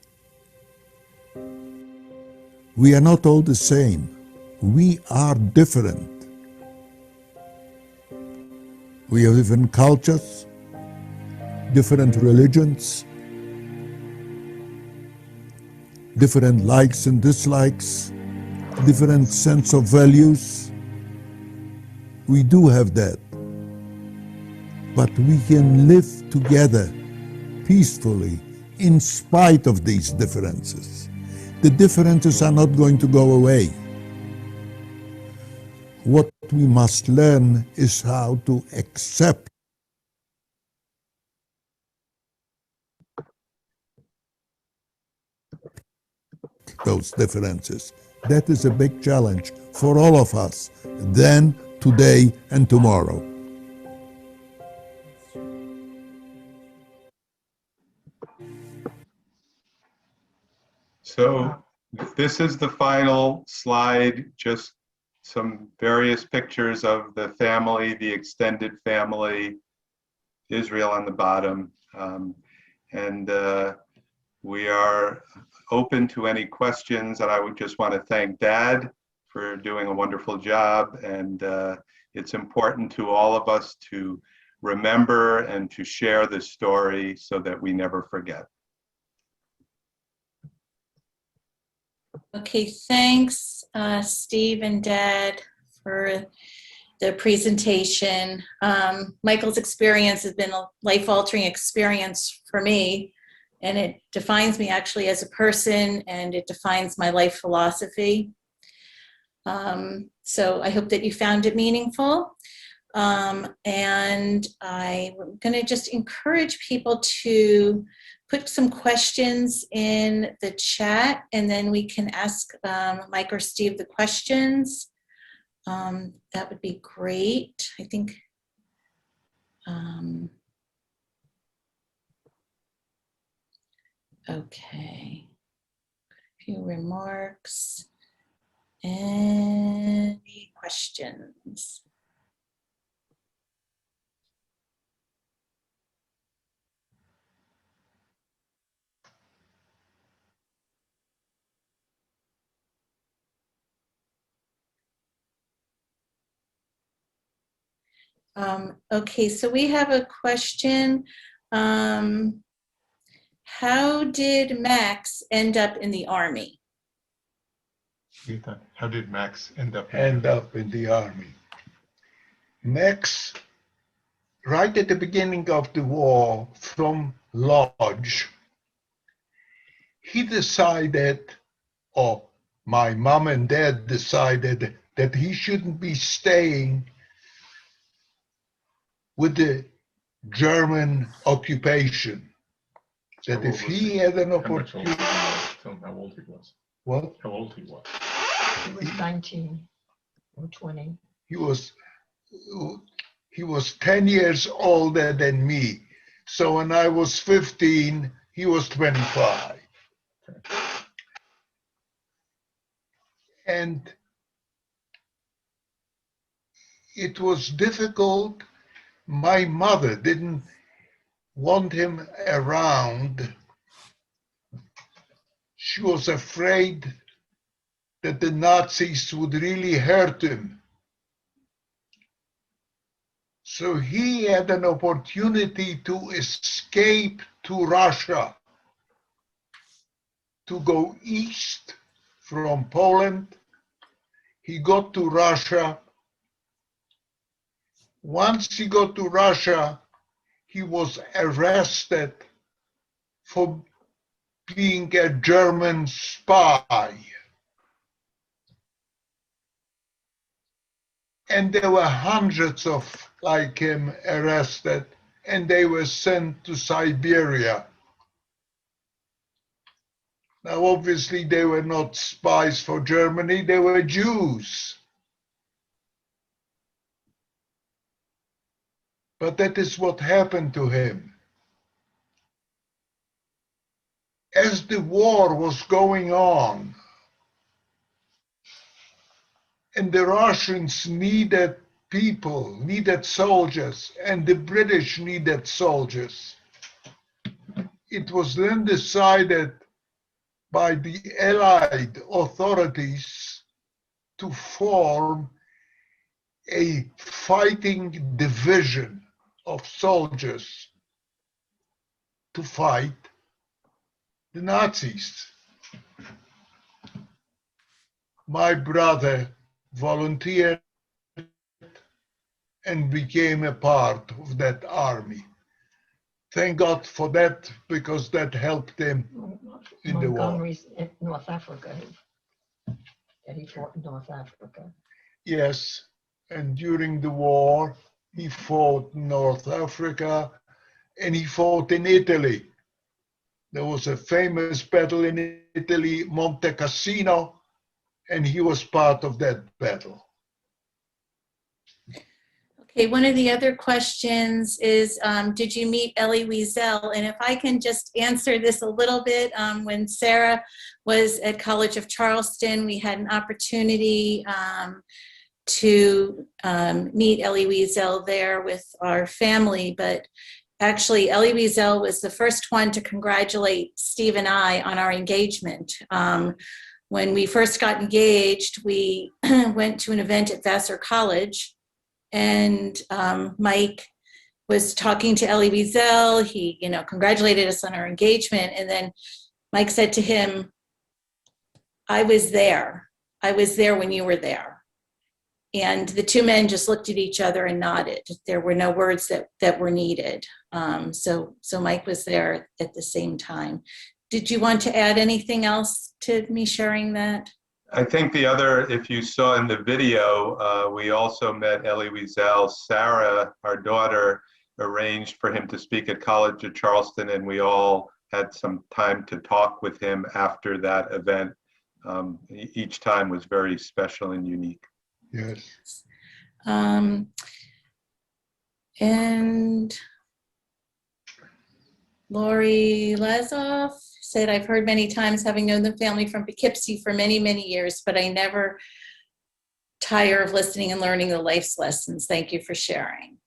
We are not all the same. We are different. We have different cultures, different religions, different likes and dislikes, different sense of values. We do have that. But we can live together peacefully in spite of these differences. The differences are not going to go away. What we must learn is how to accept those differences. That is a big challenge for all of us, then, today, and tomorrow.
So this is the final slide, just some various pictures of the family, the extended family, Israel on the bottom. We are open to any questions, and I would just want to thank Dad for doing a wonderful job. And it's important to all of us to remember and to share this story so that we never forget.
Okay, thanks, Steve and Dad, for the presentation. Michael's experience has been a life-altering experience for me, and it defines me actually as a person, and it defines my life philosophy. So I hope that you found it meaningful. And I'm going to just encourage people to put some questions in the chat, and then we can ask Mike or Steve the questions. That would be great. I think. Okay. A few remarks. Any questions? Okay, so we have a question. How did Max end up in the Army?
How did Max end up?
End up in the army. Max, right at the beginning of the war, from Lodge, he decided, or my mom and dad decided, that he shouldn't be staying with the German occupation. That if he had an opportunity.
Tell him how old he was.
What?
How old he was.
He was 19 or 20.
He was 10 years older than me. So when I was 15, he was 25. And it was difficult. My mother didn't want him around. She was afraid that the Nazis would really hurt him. So he had an opportunity to escape to Russia, to go east from Poland. He got to Russia. Once he got to Russia, he was arrested for being a German spy. And there were hundreds of like him arrested, and they were sent to Siberia. Now, obviously, they were not spies for Germany, they were Jews. But that is what happened to him. As the war was going on, and the Russians needed people, needed soldiers, and the British needed soldiers, it was then decided by the Allied authorities to form a fighting division of soldiers to fight the Nazis. My brother volunteered and became a part of that army. Thank God for that, because that helped him in the war.
Montgomery's in North Africa. That he fought in North Africa.
Yes, and during the war, he fought in North Africa and he fought in Italy. There was a famous battle in Italy, Monte Cassino, and he was part of that battle.
Okay, one of the other questions is, did you meet Elie Wiesel? And if I can just answer this a little bit, when Sarah was at College of Charleston, we had an opportunity to meet Elie Wiesel there with our family, but actually, Elie Wiesel was the first one to congratulate Steve and I on our engagement. When we first got engaged, we went to an event at Vassar College, and Mike was talking to Elie Wiesel. He, congratulated us on our engagement, and then Mike said to him, I was there when you were there. And the two men just looked at each other and nodded. There were no words that were needed. So Mike was there at the same time. Did you want to add anything else to me sharing that?
I think the other, if you saw in the video, we also met Elie Wiesel. Sarah, our daughter, arranged for him to speak at College of Charleston, and we all had some time to talk with him after that event. Each time was very special and unique.
Yes.
And Lori Lazoff said, I've heard many times, having known the family from Poughkeepsie for many, many years, but I never tire of listening and learning the life's lessons. Thank you for sharing.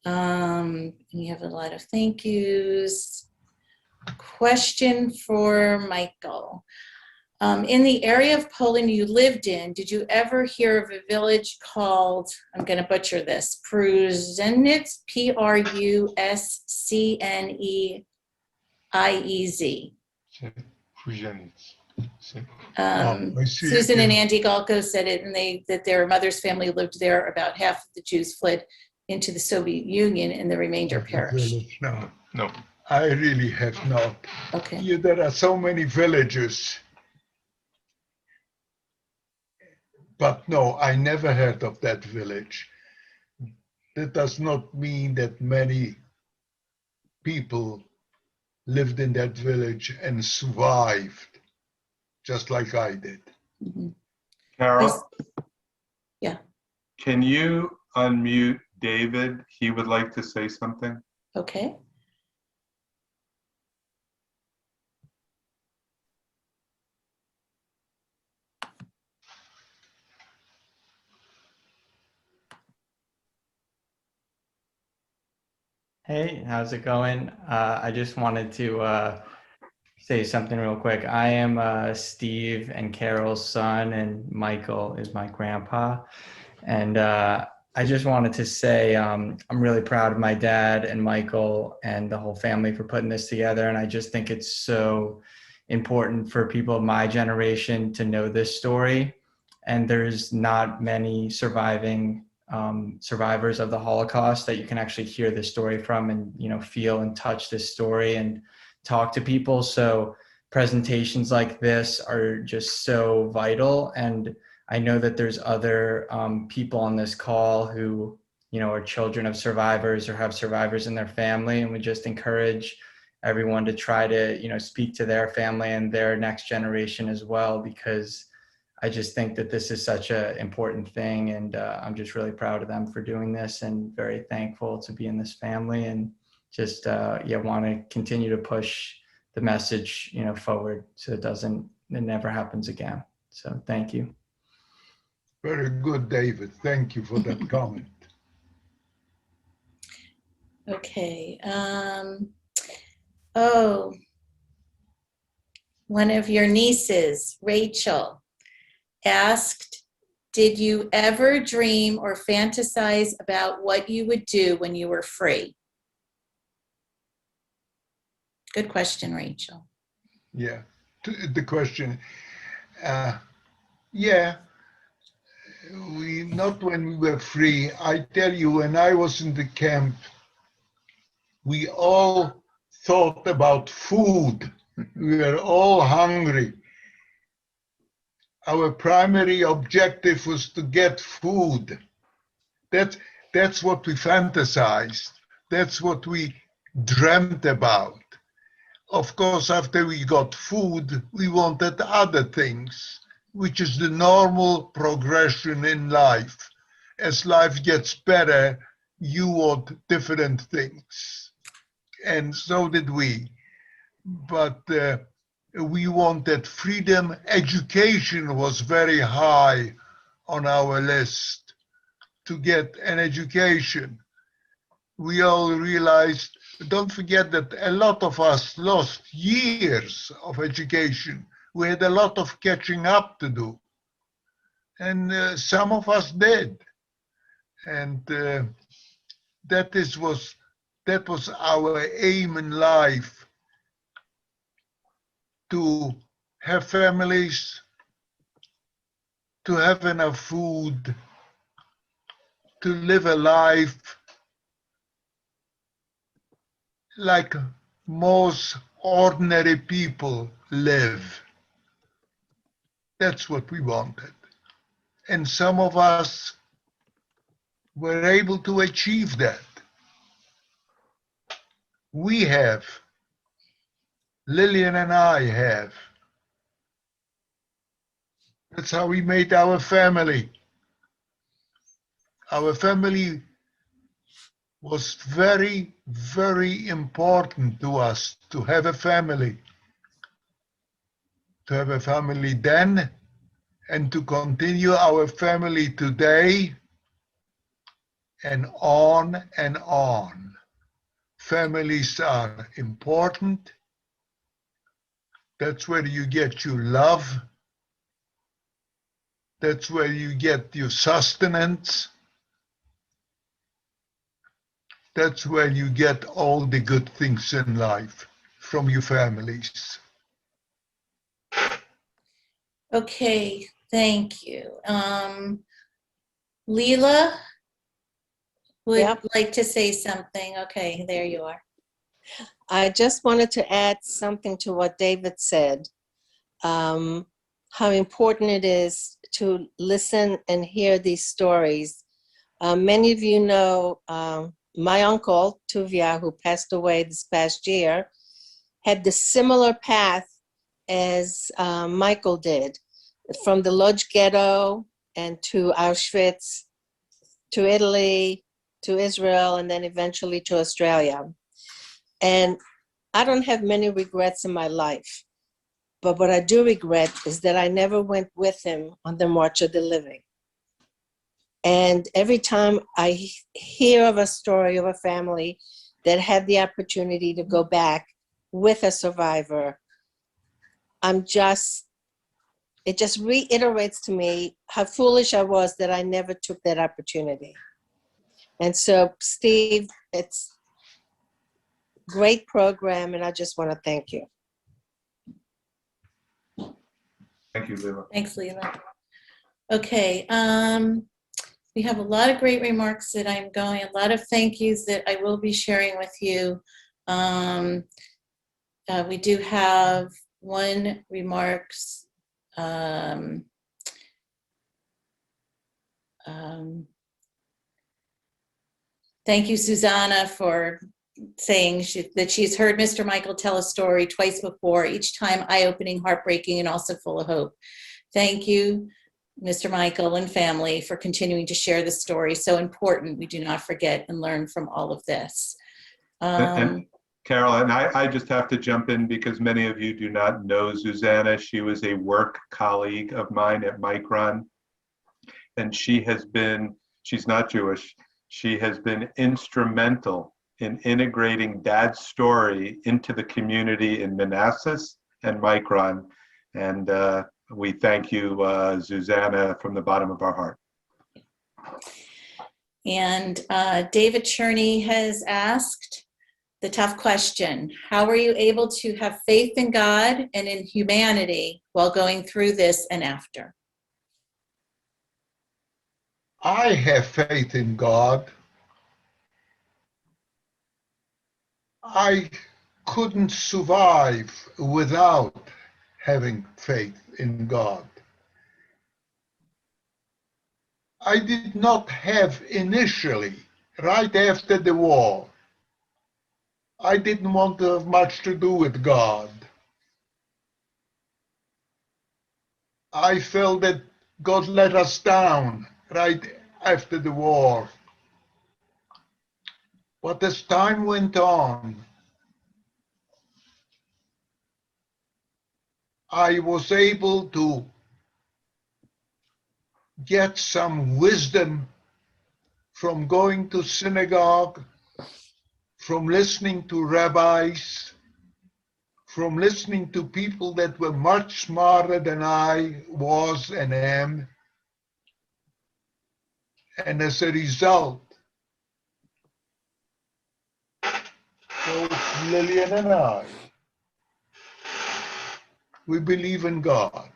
We have a lot of thank yous. Question for Michael. In the area of Poland you lived in, did you ever hear of a village called, I'm going to butcher this, Pruszenitz, Pruscneiez? Susan and Andy Galko said it, and that their mother's family lived there. About half of the Jews fled into the Soviet Union, and the remainder perished.
No,
No.
I really have not.
Okay.
There are so many villages. But no, I never heard of that village. That does not mean that many people lived in that village and survived, just like I did.
Mm-hmm.
Carol?
Yeah.
Can you unmute David? He would like to say something.
Okay.
Hey, how's it going? I just wanted to say something real quick. I am Steve and Carol's son, and Michael is my grandpa. And I just wanted to say I'm really proud of my dad and Michael and the whole family for putting this together. And I just think it's so important for people of my generation to know this story. And there's not many survivors of the Holocaust that you can actually hear this story from and, feel and touch this story and talk to people. So presentations like this are just so vital. And I know that there's other people on this call who, are children of survivors or have survivors in their family. And we just encourage everyone to try to, speak to their family and their next generation as well, because I just think that this is such an important thing, and I'm just really proud of them for doing this and very thankful to be in this family, and just want to continue to push the message, forward so it never happens again. So thank you.
Very good, David. Thank you for that comment.
Okay. One of your nieces, Rachel, asked, did you ever dream or fantasize about what you would do when you were free? Good question, Rachel.
Yeah, the question, yeah, not when we were free. I tell you, when I was in the camp, we all thought about food. We were all hungry. Our primary objective was to get food. That's what we fantasized. That's what we dreamt about. Of course, after we got food, we wanted other things, which is the normal progression in life. As life gets better, you want different things. And so did we. But we wanted freedom. Education was very high on our list, to get an education. We all realized don't forget that a lot of us lost years of education. We had a lot of catching up to do. And some of us did. And that was our aim in life, to have families, to have enough food, to live a life like most ordinary people live. That's what we wanted. And some of us were able to achieve that. We have, Lillian and I have. That's how we made our family. Our family was very, very important to us, to have a family. To have a family then, and to continue our family today, and on and on. Families are important. That's where you get your love. That's where you get your sustenance. That's where you get all the good things in life from your families.
Okay, thank you. Leela would
Yep.
like to say something. Okay, there you are.
I just wanted to add something to what David said. How important it is to listen and hear these stories. Many of you know my uncle, Tuvia, who passed away this past year, had the similar path as Michael did, from the Lodz ghetto and to Auschwitz, to Italy, to Israel, and then eventually to Australia. And I don't have many regrets in my life, but what I do regret is that I never went with him on the March of the Living. And every time I hear of a story of a family that had the opportunity to go back with a survivor, it just reiterates to me how foolish I was that I never took that opportunity. And so, Steve, it's a great program, and I just want to thank you.
Thank you, Leila.
Thanks, Leela. Okay, we have a lot of great remarks that I'm going, a lot of thank yous that I will be sharing with you. We do have one remarks. Thank you, Susanna, for saying that she's heard Mr. Michael tell a story twice before, each time eye-opening, heartbreaking, and also full of hope. Thank you, Mr. Michael and family, for continuing to share this story. So important. We do not forget and learn from all of this.
And Carol, and I just have to jump in because many of you do not know Susanna. She was a work colleague of mine at Micron, and she's not Jewish, she has been instrumental in integrating Dad's story into the community in Manassas and Micron. And we thank you, Susanna, from the bottom of our heart.
And David Cherney has asked the tough question: how were you able to have faith in God and in humanity while going through this and after?
I have faith in God. I couldn't survive without having faith in God. I did not have initially, right after the war, I didn't want to have much to do with God. I felt that God let us down right after the war. But as time went on, I was able to get some wisdom from going to synagogue, from listening to rabbis, from listening to people that were much smarter than I was and am. And as a result, both Lillian and I, we believe in God.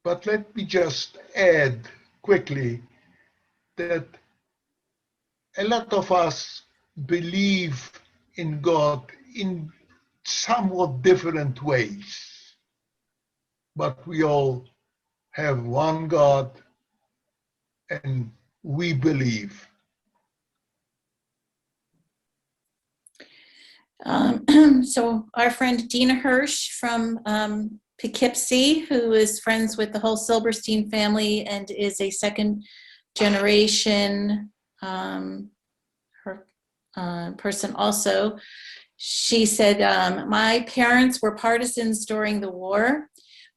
But let me just add quickly that a lot of us believe in God in somewhat different ways, but we all have one God and we believe.
So our friend Dina Hirsch from Poughkeepsie, who is friends with the whole Silberstein family and is a second generation person also. She said, my parents were partisans during the war.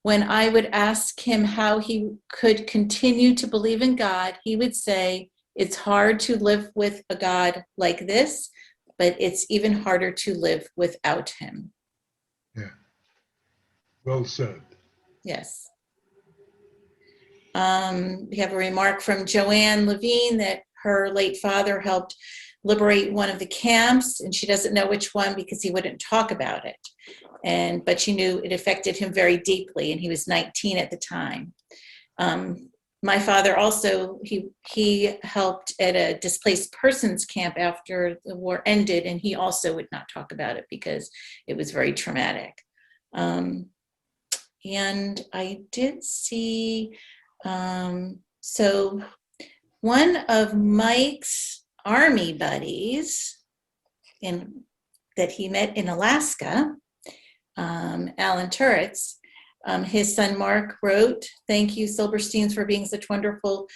When I would ask him how he could continue to believe in God, he would say, it's hard to live with a God like this, but it's even harder to live without him.
Yeah, well said.
Yes. We have a remark from Joanne Levine that her late father helped liberate one of the camps, and she doesn't know which one because he wouldn't talk about it. But she knew it affected him very deeply, and he was 19 at the time. My father also, he helped at a displaced persons camp after the war ended, and he also would not talk about it because it was very traumatic. And I did see, so one of Mike's Army buddies that he met in Alaska, Alan Turitz, his son Mark wrote, thank you Silbersteins for being such wonderful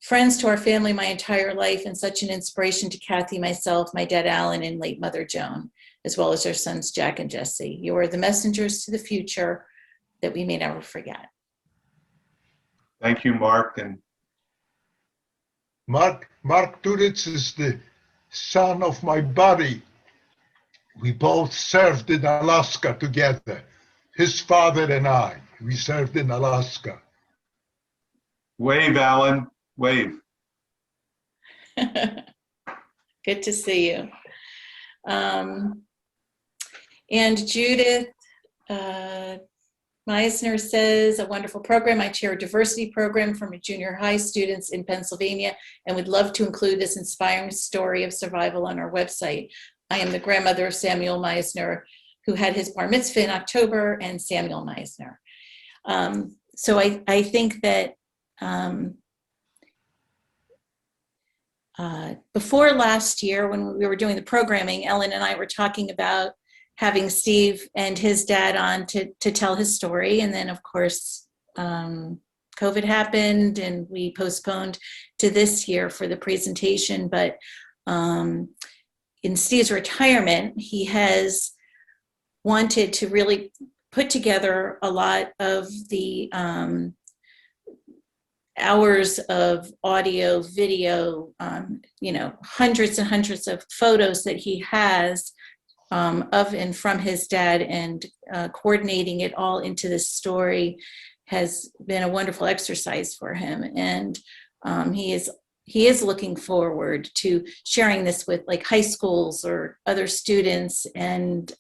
friends to our family my entire life and such an inspiration to Kathy, myself, my dad Alan, and late mother Joan, as well as their sons Jack and Jesse. You are the messengers to the future that we may never forget.
Thank you, Mark. And
Mark Turitz is the son of my buddy. We both served in Alaska together. His father and I, we served in Alaska.
wave, Alan, wave.
Good to see you. And Judith Meisner says, a wonderful program. I chair a diversity program for my junior high students in Pennsylvania and would love to include this inspiring story of survival on our website. I am the grandmother of Samuel Meisner, who had his bar mitzvah in October, and Samuel Meisner. So I think that before last year, when we were doing the programming, Ellen and I were talking about having Steve and his dad on to tell his story. And then, of course, COVID happened and we postponed to this year for the presentation. But in Steve's retirement, he has wanted to really put together a lot of the hours of audio, video, hundreds and hundreds of photos that he has of and from his dad, and coordinating it all into this story has been a wonderful exercise for him. And he is looking forward to sharing this with like high schools or other students, and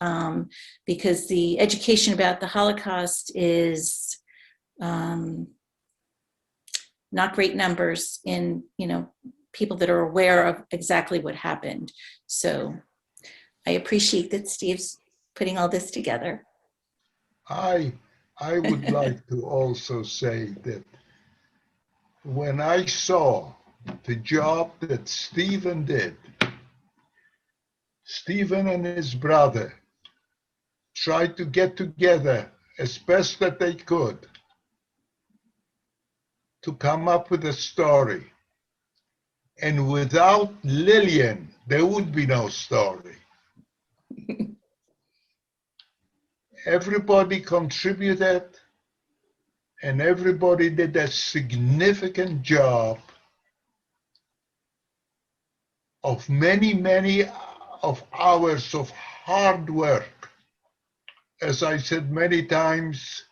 because the education about the Holocaust is not great numbers in people that are aware of exactly what happened. So I appreciate that Steve's putting all this together.
I would like to also say that when I saw the job that Stephen did, Stephen and his brother tried to get together as best that they could to come up with a story. And without Lillian, there would be no story. Everybody contributed, and everybody did a significant job of many of hours of hard work. As I said many times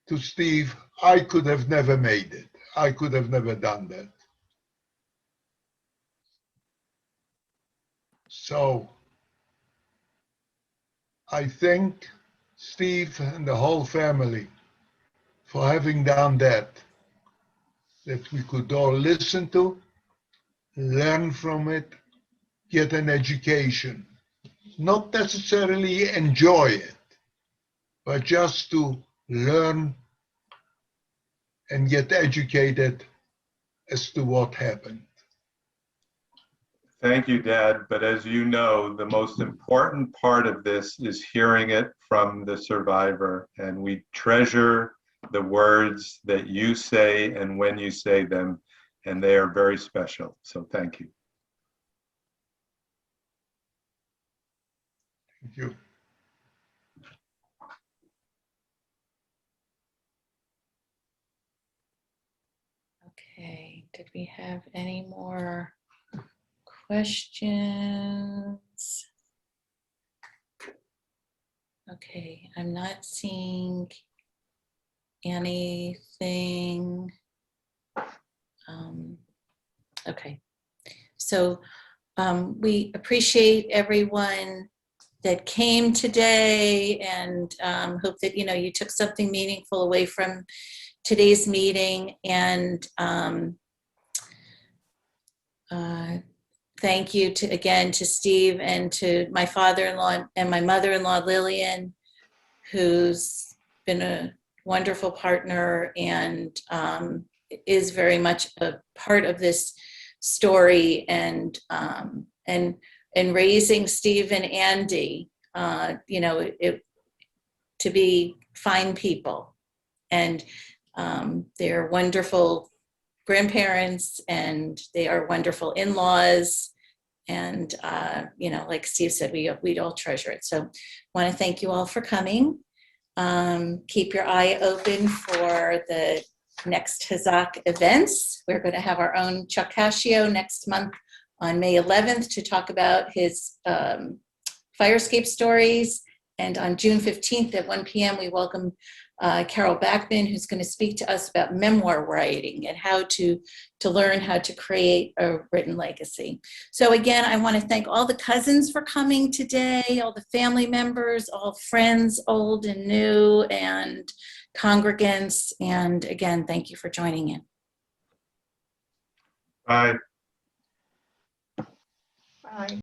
to Steve, I could have never made it. I could have never done that. So I thank Steve and the whole family for having done that we could all listen to, learn from it, get an education. Not necessarily enjoy it, but just to learn and get educated as to what happened.
Thank you, Dad. But as you know, the most important part of this is hearing it from the survivor. And we treasure the words that you say and when you say them, and they are very special. So thank you.
Thank you.
Okay, did we have any more questions? Okay, I'm not seeing anything. Okay, so we appreciate everyone that came today, and hope that you took something meaningful away from today's meeting. And thank you again to Steve and to my father-in-law and my mother-in-law, Lillian, who's been a wonderful partner and is very much a part of this story, and raising Steve and Andy, to be fine people, and they're wonderful grandparents, and they are wonderful in-laws, and like Steve said, we'd all treasure it. So want to thank you all for coming. Keep your eye open for the next Hazak events. We're going to have our own Chuck Cascio next month on May 11th to talk about his fire escape stories. And on June 15th at 1 p.m., we welcome Carol Backman, who's going to speak to us about memoir writing and how to learn how to create a written legacy. So again, I want to thank all the cousins for coming today, all the family members, all friends, old and new, and congregants. And again, thank you for joining in.
Bye.
Bye.